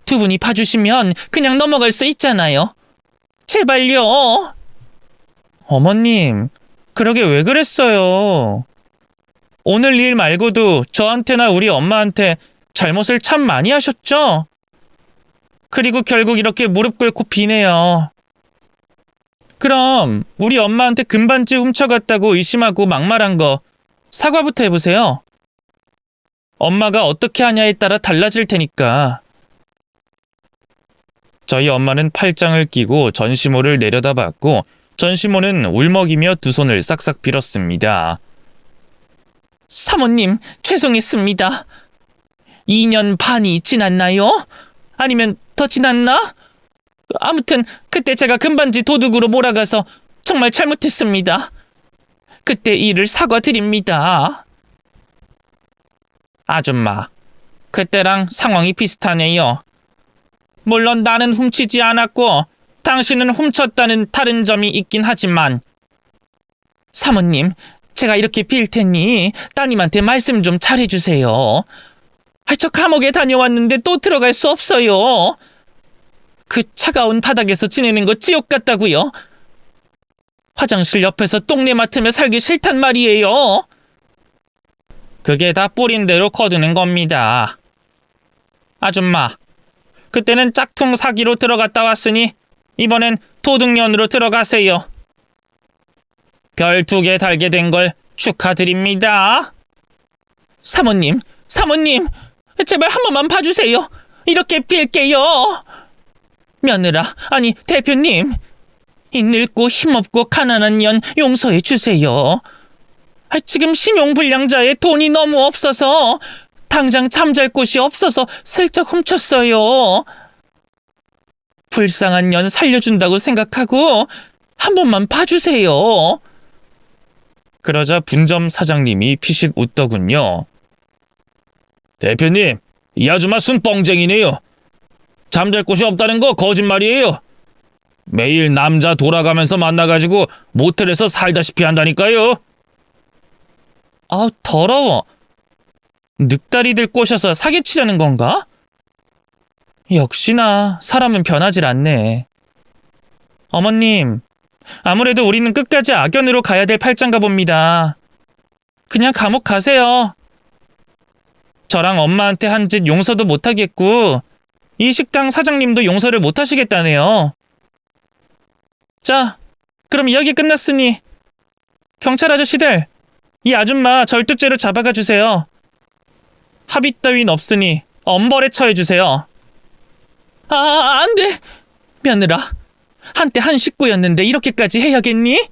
두 분이 봐주시면 그냥 넘어갈 수 있잖아요. 제발요. 어머님, 그러게 왜 그랬어요? 오늘 일 말고도 저한테나 우리 엄마한테 잘못을 참 많이 하셨죠? 그리고 결국 이렇게 무릎 꿇고 비네요. 그럼 우리 엄마한테 금반지 훔쳐갔다고 의심하고 막말한 거 사과부터 해보세요. 엄마가 어떻게 하냐에 따라 달라질 테니까. 저희 엄마는 팔짱을 끼고 전시모를 내려다봤고 전시모는 울먹이며 두 손을 싹싹 빌었습니다. 사모님, 죄송했습니다. 2년 반이 지났나요? 아니면 더 지났나? 아무튼 그때 제가 금반지 도둑으로 몰아가서 정말 잘못했습니다. 그때 일을 사과드립니다. 아줌마, 그때랑 상황이 비슷하네요. 물론 나는 훔치지 않았고 당신은 훔쳤다는 다른 점이 있긴 하지만 사모님, 제가 이렇게 빌 테니 따님한테 말씀 좀 잘해주세요. 저 감옥에 다녀왔는데 또 들어갈 수 없어요. 그 차가운 바닥에서 지내는 거 지옥 같다고요. 화장실 옆에서 똥내 맡으며 살기 싫단 말이에요. 그게 다 뿌린 대로 거두는 겁니다. 아줌마, 그때는 짝퉁 사기로 들어갔다 왔으니 이번엔 도둑년으로 들어가세요. 별 2개 달게 된 걸 축하드립니다. 사모님, 제발 한 번만 봐주세요. 이렇게 빌게요. 며느라, 아니 대표님, 이 늙고 힘없고 가난한 년 용서해 주세요. 지금 신용불량자의 돈이 너무 없어서 당장 잠잘 곳이 없어서 슬쩍 훔쳤어요. 불쌍한 년 살려준다고 생각하고 한 번만 봐주세요. 그러자 분점 사장님이 피식 웃더군요. 대표님, 이 아줌마 순 뻥쟁이네요. 잠잘 곳이 없다는 거 거짓말이에요. 매일 남자 돌아가면서 만나가지고 모텔에서 살다시피 한다니까요. 아우, 더러워. 늑다리들 꼬셔서 사기치려는 건가? 역시나 사람은 변하질 않네. 어머님, 아무래도 우리는 끝까지 악연으로 가야 될 팔짱가 봅니다. 그냥 감옥 가세요. 저랑 엄마한테 한 짓 용서도 못하겠고 이 식당 사장님도 용서를 못하시겠다네요. 자, 그럼 이야기 끝났으니 경찰 아저씨들, 이 아줌마 절도죄로 잡아가 주세요. 합의 따윈 없으니 엄벌에 처해주세요. 안 돼. 며느라, 한때 한 식구였는데 이렇게까지 해야겠니?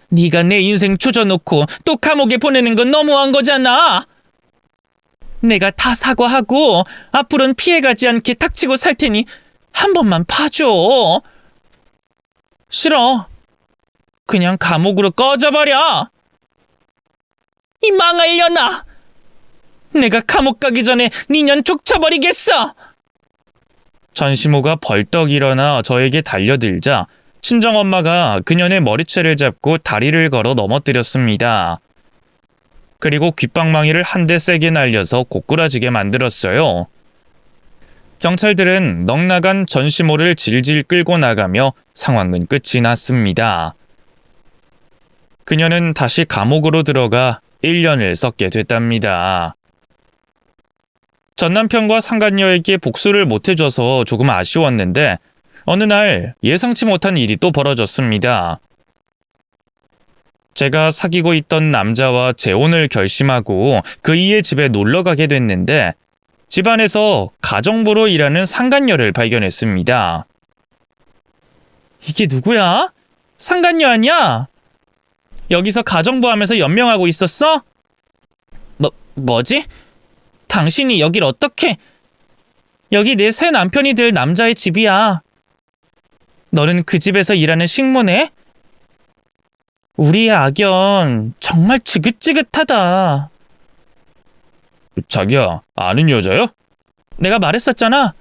네가 내 인생 조져놓고 또 감옥에 보내는 건 너무한 거잖아. 내가 다 사과하고 앞으로는 피해가지 않게 닥치고 살 테니 한 번만 봐줘. 싫어. 그냥 감옥으로 꺼져버려. 이 망할려나. 내가 감옥 가기 전에 니년 족쳐버리겠어. 전시모가 벌떡 일어나 저에게 달려들자 친정엄마가 그년의 머리채를 잡고 다리를 걸어 넘어뜨렸습니다. 그리고 귓방망이를 한 대 세게 날려서 고꾸라지게 만들었어요. 경찰들은 넉나간 전시모를 질질 끌고 나가며 상황은 끝이 났습니다. 그녀는 다시 감옥으로 들어가 1년을 썩게 됐답니다. 전남편과 상간녀에게 복수를 못해줘서 조금 아쉬웠는데 어느 날 예상치 못한 일이 또 벌어졌습니다. 제가 사귀고 있던 남자와 재혼을 결심하고 그이의 집에 놀러 가게 됐는데 집안에서 가정부로 일하는 상간녀를 발견했습니다. 이게 누구야? 상간녀 아니야? 여기서 가정부 하면서 연명하고 있었어? 뭐지? 당신이 여길 어떻게... 여기 내 새 남편이 될 남자의 집이야. 너는 그 집에서 일하는 식모네? 우리의 악연 정말 지긋지긋하다. 자기야, 아는 여자야? 내가 말했었잖아.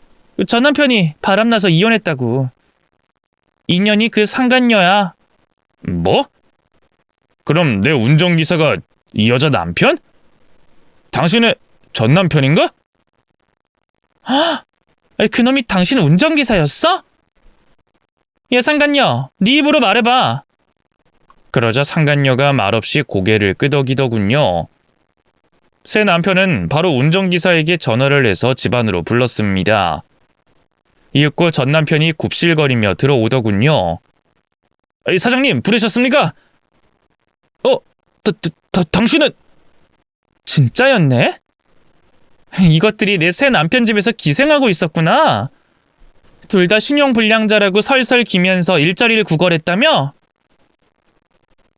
전 남편이 바람나서 이혼했다고. 인연이 그 상간녀야. 뭐? 그럼 내 운전기사가 이 여자 남편? 당신의 전 남편인가? 그놈이 당신 운전기사였어? 야, 상간녀, 네 입으로 말해봐. 그러자 상간녀가 말없이 고개를 끄덕이더군요. 새 남편은 바로 운전기사에게 전화를 해서 집 안으로 불렀습니다. 이윽고 전 남편이 굽실거리며 들어오더군요. 사장님, 부르셨습니까? 당신은... 진짜였네? 이것들이 내 새 남편 집에서 기생하고 있었구나. 둘 다 신용불량자라고 설설 기면서 일자리를 구걸했다며?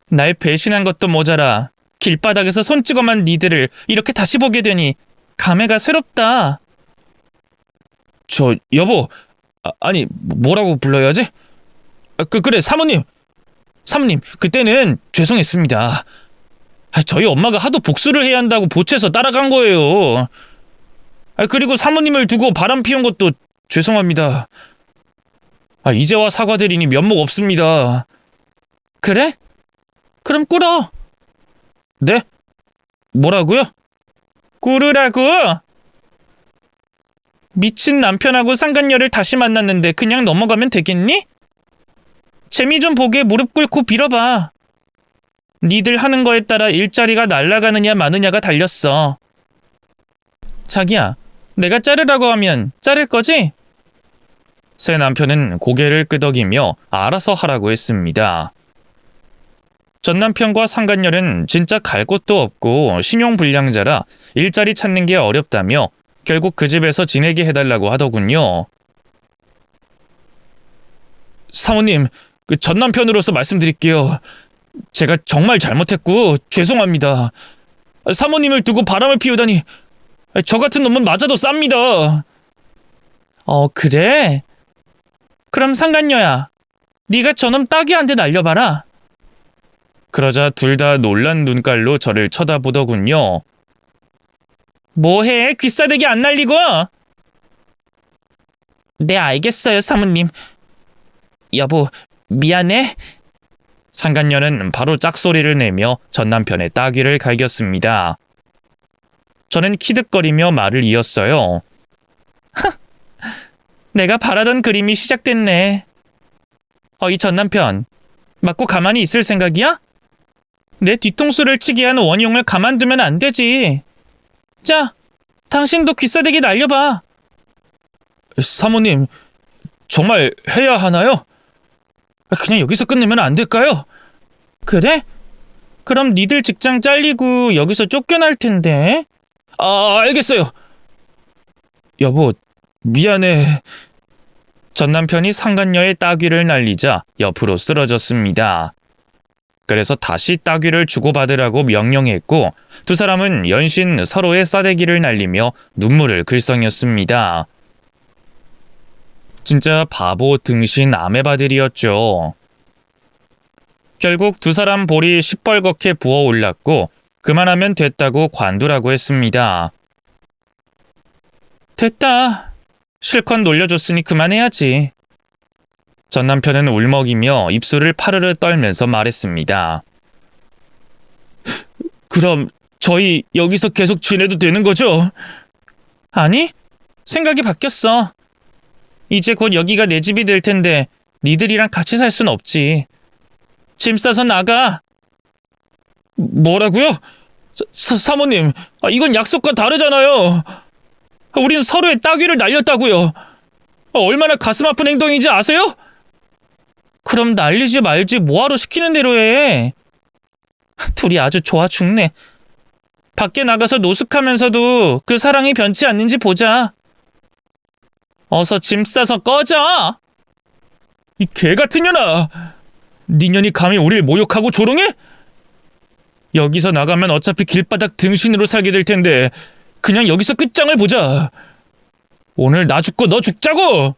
날 배신한 것도 모자라 길바닥에서 손찌검한 니들을 이렇게 다시 보게 되니 감회가 새롭다. 여보, 아니 뭐라고 불러야지? 그래, 사모님. 사모님, 그때는 죄송했습니다. 저희 엄마가 하도 복수를 해야 한다고 보채서 따라간 거예요. 그리고 사모님을 두고 바람 피운 것도 죄송합니다. 이제와 사과드리니 면목 없습니다. 그래? 그럼 꿇어. 네? 뭐라고요? 꿇으라고. 미친 남편하고 상간녀를 다시 만났는데 그냥 넘어가면 되겠니? 재미 좀 보게 무릎 꿇고 빌어봐. 니들 하는 거에 따라 일자리가 날아가느냐 마느냐가 달렸어. 자기야, 내가 자르라고 하면 자를 거지? 새 남편은 고개를 끄덕이며 알아서 하라고 했습니다. 전 남편과 상간녀는 진짜 갈 곳도 없고 신용불량자라 일자리 찾는 게 어렵다며 결국 그 집에서 지내게 해달라고 하더군요. 사모님, 전 남편으로서 말씀드릴게요. 제가 정말 잘못했고 죄송합니다. 사모님을 두고 바람을 피우다니 저 같은 놈은 맞아도 쌉니다. 그래? 그럼 상간녀야, 네가 저놈 따귀한테 날려봐라. 그러자 둘 다 놀란 눈깔로 저를 쳐다보더군요. 뭐해? 귀싸대기 안 날리고? 네, 알겠어요, 사모님. 여보, 미안해. 상간녀는 바로 짝소리를 내며 전 남편의 따귀를 갈겼습니다. 저는 키득거리며 말을 이었어요. 내가 바라던 그림이 시작됐네. 이 전 남편, 맞고 가만히 있을 생각이야? 내 뒤통수를 치게 한 원흉을 가만두면 안 되지. 자, 당신도 귀싸대기 날려봐. 사모님, 정말 해야 하나요? 그냥 여기서 끝내면 안 될까요? 그래? 그럼 니들 직장 잘리고 여기서 쫓겨날 텐데. 알겠어요. 여보, 미안해. 전 남편이 상간녀의 따귀를 날리자 옆으로 쓰러졌습니다. 그래서 다시 따귀를 주고받으라고 명령했고 두 사람은 연신 서로의 싸대기를 날리며 눈물을 글썽였습니다. 진짜 바보 등신 아메바들이었죠. 결국 두 사람 볼이 시뻘겋게 부어올랐고 그만하면 됐다고 관두라고 했습니다. 됐다. 실컷 놀려줬으니 그만해야지. 전 남편은 울먹이며 입술을 파르르 떨면서 말했습니다. 그럼 저희 여기서 계속 지내도 되는 거죠? 아니, 생각이 바뀌었어. 이제 곧 여기가 내 집이 될 텐데 니들이랑 같이 살 순 없지. 짐 싸서 나가. 뭐라고요? 사모님, 이건 약속과 다르잖아요. 우린 서로의 따귀를 날렸다고요. 얼마나 가슴 아픈 행동인지 아세요? 그럼 날리지 말지 뭐하러 시키는 대로 해. 둘이 아주 좋아 죽네. 밖에 나가서 노숙하면서도 그 사랑이 변치 않는지 보자. 어서 짐 싸서 꺼져. 이 개같은 년아. 네 년이 감히 우릴 모욕하고 조롱해? 여기서 나가면 어차피 길바닥 등신으로 살게 될 텐데 그냥 여기서 끝장을 보자. 오늘 나 죽고 너 죽자고!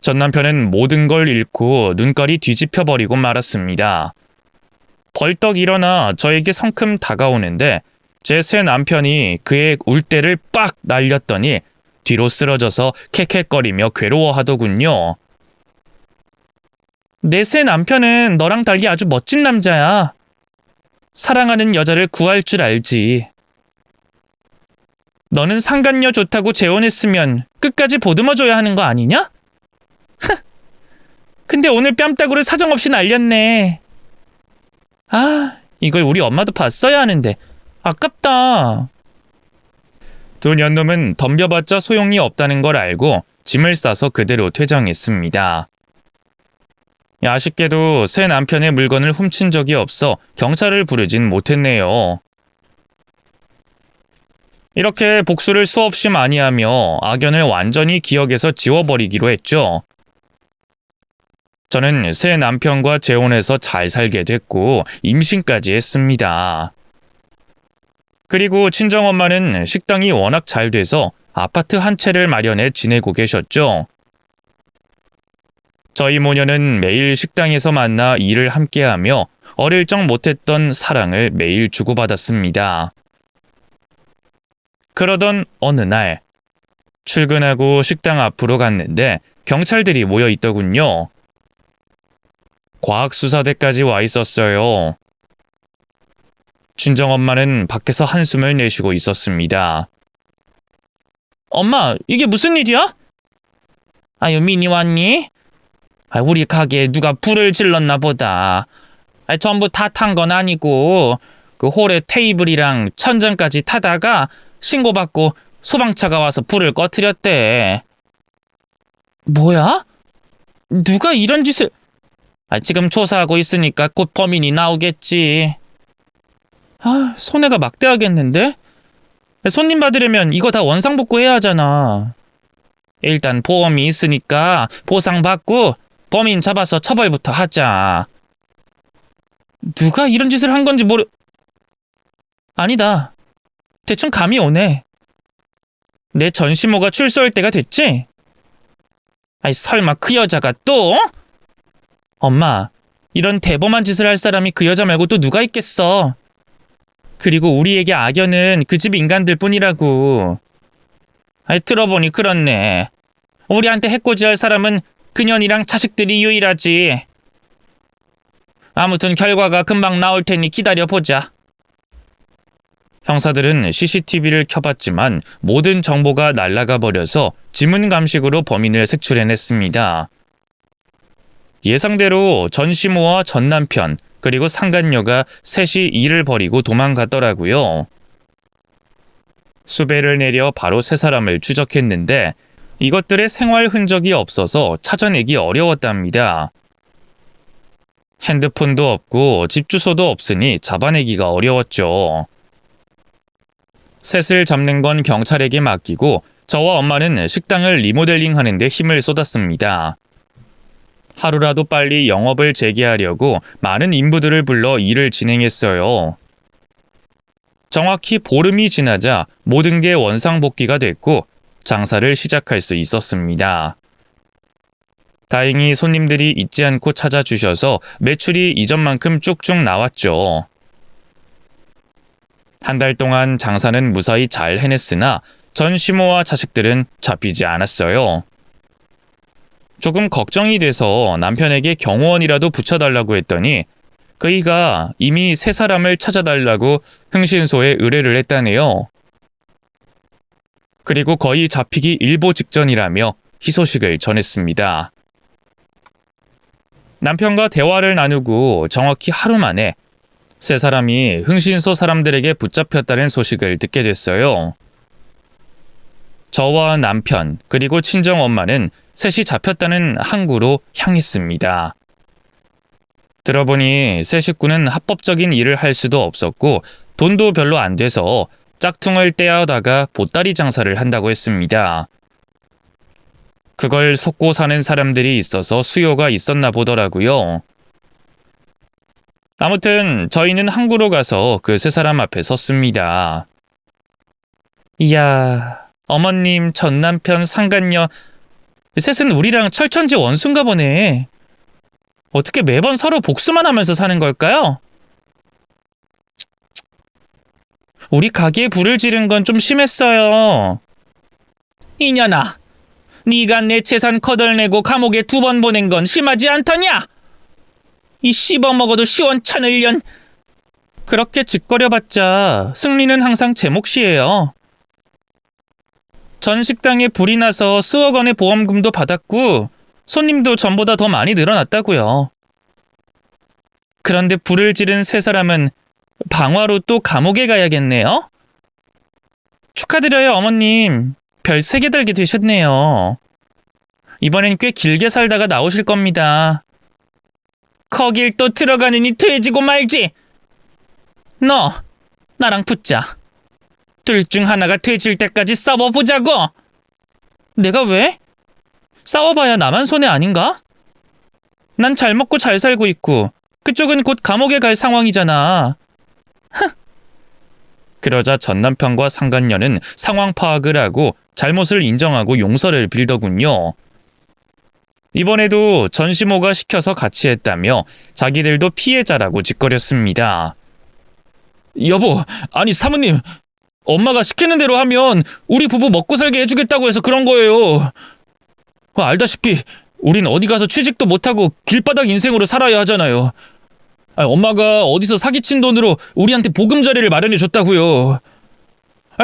전 남편은 모든 걸 잃고 눈깔이 뒤집혀버리고 말았습니다. 벌떡 일어나 저에게 성큼 다가오는데 제 새 남편이 그의 울대를 빡 날렸더니 뒤로 쓰러져서 캑캑거리며 괴로워하더군요. 내 새 남편은 너랑 달리 아주 멋진 남자야. 사랑하는 여자를 구할 줄 알지. 너는 상간녀 좋다고 재혼했으면 끝까지 보듬어줘야 하는 거 아니냐? 근데 오늘 뺨따구를 사정없이 날렸네. 아, 이걸 우리 엄마도 봤어야 하는데 아깝다. 두 년놈은 덤벼봤자 소용이 없다는 걸 알고 짐을 싸서 그대로 퇴장했습니다. 아쉽게도 새 남편의 물건을 훔친 적이 없어 경찰을 부르진 못했네요. 이렇게 복수를 수없이 많이 하며 악연을 완전히 기억에서 지워버리기로 했죠. 저는 새 남편과 재혼해서 잘 살게 됐고 임신까지 했습니다. 그리고 친정엄마는 식당이 워낙 잘 돼서 아파트 한 채를 마련해 지내고 계셨죠. 저희 모녀는 매일 식당에서 만나 일을 함께하며 어릴 적 못했던 사랑을 매일 주고받았습니다. 그러던 어느 날 출근하고 식당 앞으로 갔는데 경찰들이 모여 있더군요. 과학수사대까지 와 있었어요. 친정엄마는 밖에서 한숨을 내쉬고 있었습니다. 엄마, 이게 무슨 일이야? 아유, 미니 왔니? 우리 가게에 누가 불을 질렀나 보다. 전부 다 탄 건 아니고 그 홀에 테이블이랑 천장까지 타다가 신고받고 소방차가 와서 불을 꺼트렸대. 뭐야? 누가 이런 짓을... 지금 조사하고 있으니까 곧 범인이 나오겠지. 손해가 막대하겠는데? 손님 받으려면 이거 다 원상복구해야 하잖아. 일단 보험이 있으니까 보상받고 범인 잡아서 처벌부터 하자. 누가 이런 짓을 한 건지 아니다. 대충 감이 오네. 내 전시모가 출소할 때가 됐지? 설마 그 여자가 또? 엄마, 이런 대범한 짓을 할 사람이 그 여자 말고 또 누가 있겠어. 그리고 우리에게 악연은 그 집 인간들 뿐이라고. 들어보니 그렇네. 우리한테 해코지할 사람은 그년이랑 자식들이 유일하지. 아무튼 결과가 금방 나올 테니 기다려보자. 형사들은 CCTV를 켜봤지만 모든 정보가 날아가 버려서 지문감식으로 범인을 색출해냈습니다. 예상대로 전시모와 전남편 그리고 상간녀가 셋이 일을 벌이고 도망갔더라고요. 수배를 내려 바로 세 사람을 추적했는데 이것들의 생활 흔적이 없어서 찾아내기 어려웠답니다. 핸드폰도 없고 집 주소도 없으니 잡아내기가 어려웠죠. 셋을 잡는 건 경찰에게 맡기고 저와 엄마는 식당을 리모델링 하는 데 힘을 쏟았습니다. 하루라도 빨리 영업을 재개하려고 많은 인부들을 불러 일을 진행했어요. 정확히 보름이 지나자 모든 게 원상복귀가 됐고 장사를 시작할 수 있었습니다. 다행히 손님들이 잊지 않고 찾아주셔서 매출이 이전만큼 쭉쭉 나왔죠. 한 달 동안 장사는 무사히 잘 해냈으나 전시모와 자식들은 잡히지 않았어요. 조금 걱정이 돼서 남편에게 경호원이라도 붙여달라고 했더니 그이가 이미 세 사람을 찾아달라고 흥신소에 의뢰를 했다네요. 그리고 거의 잡히기 일보 직전이라며 희소식을 전했습니다. 남편과 대화를 나누고 정확히 하루 만에 세 사람이 흥신소 사람들에게 붙잡혔다는 소식을 듣게 됐어요. 저와 남편 그리고 친정엄마는 셋이 잡혔다는 항구로 향했습니다. 들어보니 세 식구는 합법적인 일을 할 수도 없었고 돈도 별로 안 돼서 짝퉁을 떼어다가 보따리 장사를 한다고 했습니다. 그걸 속고 사는 사람들이 있어서 수요가 있었나 보더라고요. 아무튼 저희는 항구로 가서 그 세 사람 앞에 섰습니다. 이야, 어머님, 전 남편, 상간녀 셋은 우리랑 철천지 원수인가 보네. 어떻게 매번 서로 복수만 하면서 사는 걸까요? 우리 가게에 불을 지른 건 좀 심했어요. 이년아, 네가 내 재산 거덜내고 감옥에 2번 보낸 건 심하지 않더냐? 이 씹어먹어도 시원찮을 년. 그렇게 짓거려봤자 승리는 항상 제 몫이에요. 전 식당에 불이 나서 수억 원의 보험금도 받았고 손님도 전보다 더 많이 늘어났다고요. 그런데 불을 지른 3사람은 방화로 또 감옥에 가야겠네요? 축하드려요, 어머님. 별 3개 달게 되셨네요. 이번엔 꽤 길게 살다가 나오실 겁니다. 거길 또 들어가느니 돼지고 말지. 너, 나랑 붙자. 둘 중 하나가 돼질 때까지 싸워보자고. 내가 왜? 싸워봐야 나만 손해 아닌가? 난 잘 먹고 잘 살고 있고 그쪽은 곧 감옥에 갈 상황이잖아. 그러자 전 남편과 상간녀는 상황 파악을 하고 잘못을 인정하고 용서를 빌더군요. 이번에도 전시모가 시켜서 같이 했다며 자기들도 피해자라고 짓거렸습니다. 여보, 아니 사모님, 엄마가 시키는 대로 하면 우리 부부 먹고 살게 해주겠다고 해서 그런 거예요. 알다시피 우린 어디 가서 취직도 못하고 길바닥 인생으로 살아야 하잖아요. 엄마가 어디서 사기친 돈으로 우리한테 보금자리를 마련해 줬다고요.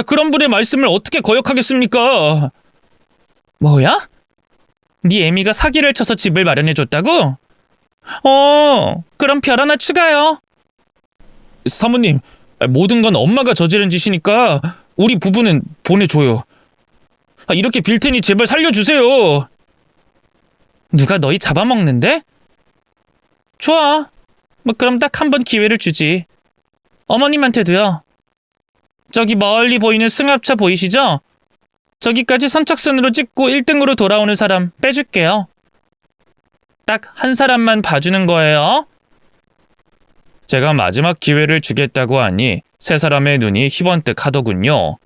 그런 분의 말씀을 어떻게 거역하겠습니까? 뭐야? 네 애미가 사기를 쳐서 집을 마련해 줬다고? 그럼 별 하나 추가요. 사모님, 모든 건 엄마가 저지른 짓이니까 우리 부부는 보내줘요. 이렇게 빌 테니 제발 살려주세요. 누가 너희 잡아먹는데? 좋아. 그럼 딱 한 번 기회를 주지. 어머님한테도요. 저기 멀리 보이는 승합차 보이시죠? 저기까지 선착순으로 찍고 1등으로 돌아오는 사람 빼줄게요. 딱 한 사람만 봐주는 거예요. 제가 마지막 기회를 주겠다고 하니 3사람의 눈이 희번뜩 하더군요.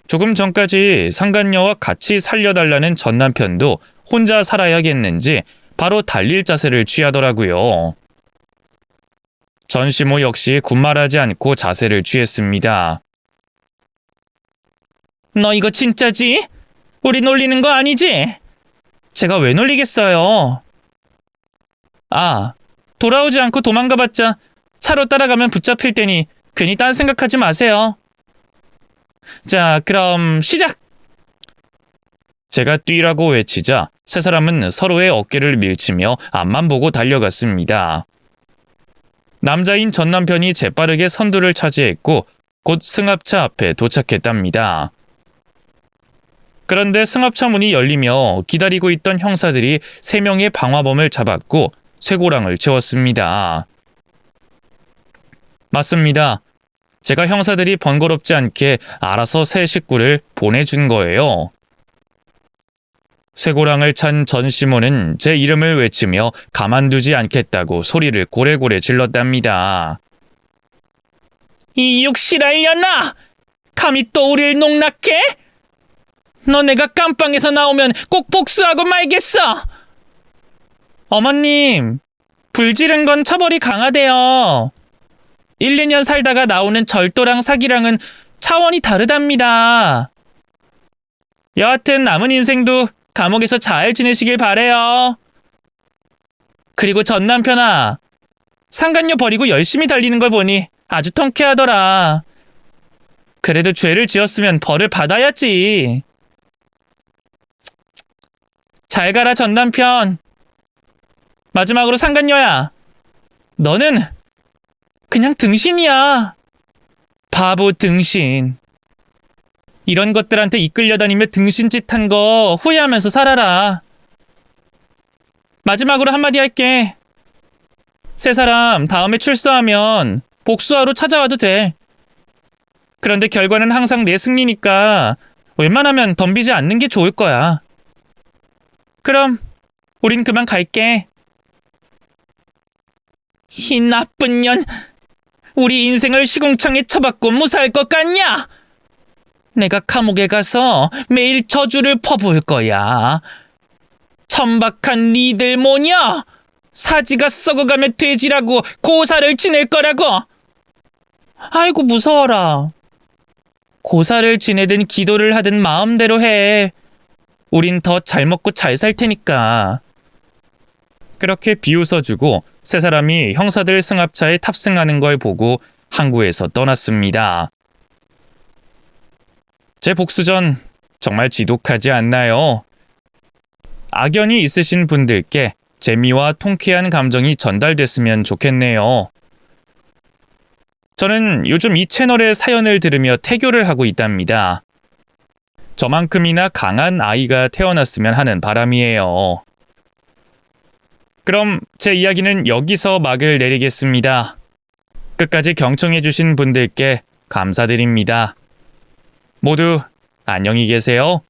조금 전까지 상간녀와 같이 살려달라는 전 남편도 혼자 살아야겠는지 바로 달릴 자세를 취하더라고요. 전시모 역시 군말하지 않고 자세를 취했습니다. 너 이거 진짜지? 우리 놀리는 거 아니지? 제가 왜 놀리겠어요? 돌아오지 않고 도망가봤자 차로 따라가면 붙잡힐 테니 괜히 딴 생각하지 마세요. 자, 그럼 시작! 제가 뛰라고 외치자 3사람은 서로의 어깨를 밀치며 앞만 보고 달려갔습니다. 남자인 전 남편이 재빠르게 선두를 차지했고 곧 승합차 앞에 도착했답니다. 그런데 승합차 문이 열리며 기다리고 있던 형사들이 3명의 방화범을 잡았고 쇠고랑을 채웠습니다. 맞습니다. 제가 형사들이 번거롭지 않게 알아서 새 식구를 보내준 거예요. 쇠고랑을 찬 전시모는 제 이름을 외치며 가만두지 않겠다고 소리를 고래고래 질렀답니다. 이 육실하려나! 감히 또 우릴 농락해? 너 내가 깜빵에서 나오면 꼭 복수하고 말겠어! 어머님, 불 지른 건 처벌이 강하대요. 1, 2년 살다가 나오는 절도랑 사기랑은 차원이 다르답니다. 여하튼 남은 인생도 감옥에서 잘 지내시길 바래요. 그리고 전 남편아, 상간녀 버리고 열심히 달리는 걸 보니 아주 통쾌하더라. 그래도 죄를 지었으면 벌을 받아야지. 잘 가라 전 남편. 마지막으로 상간녀야, 너는 그냥 등신이야. 바보 등신. 이런 것들한테 이끌려 다니며 등신짓 한 거 후회하면서 살아라. 마지막으로 한마디 할게. 3사람 다음에 출소하면 복수하러 찾아와도 돼. 그런데 결과는 항상 내 승리니까 웬만하면 덤비지 않는 게 좋을 거야. 그럼 우린 그만 갈게. 이 나쁜 년, 우리 인생을 시궁창에 쳐박고 무사할 것 같냐? 내가 감옥에 가서 매일 저주를 퍼부을 거야. 천박한 니들 뭐냐? 사지가 썩어가며 돼지라고 고사를 지낼 거라고. 아이고 무서워라. 고사를 지내든 기도를 하든 마음대로 해. 우린 더 잘 먹고 잘 살 테니까. 그렇게 비웃어주고 세 사람이 형사들 승합차에 탑승하는 걸 보고 항구에서 떠났습니다. 제 복수전 정말 지독하지 않나요? 악연이 있으신 분들께 재미와 통쾌한 감정이 전달됐으면 좋겠네요. 저는 요즘 이 채널의 사연을 들으며 태교를 하고 있답니다. 저만큼이나 강한 아이가 태어났으면 하는 바람이에요. 그럼 제 이야기는 여기서 막을 내리겠습니다. 끝까지 경청해주신 분들께 감사드립니다. 모두 안녕히 계세요.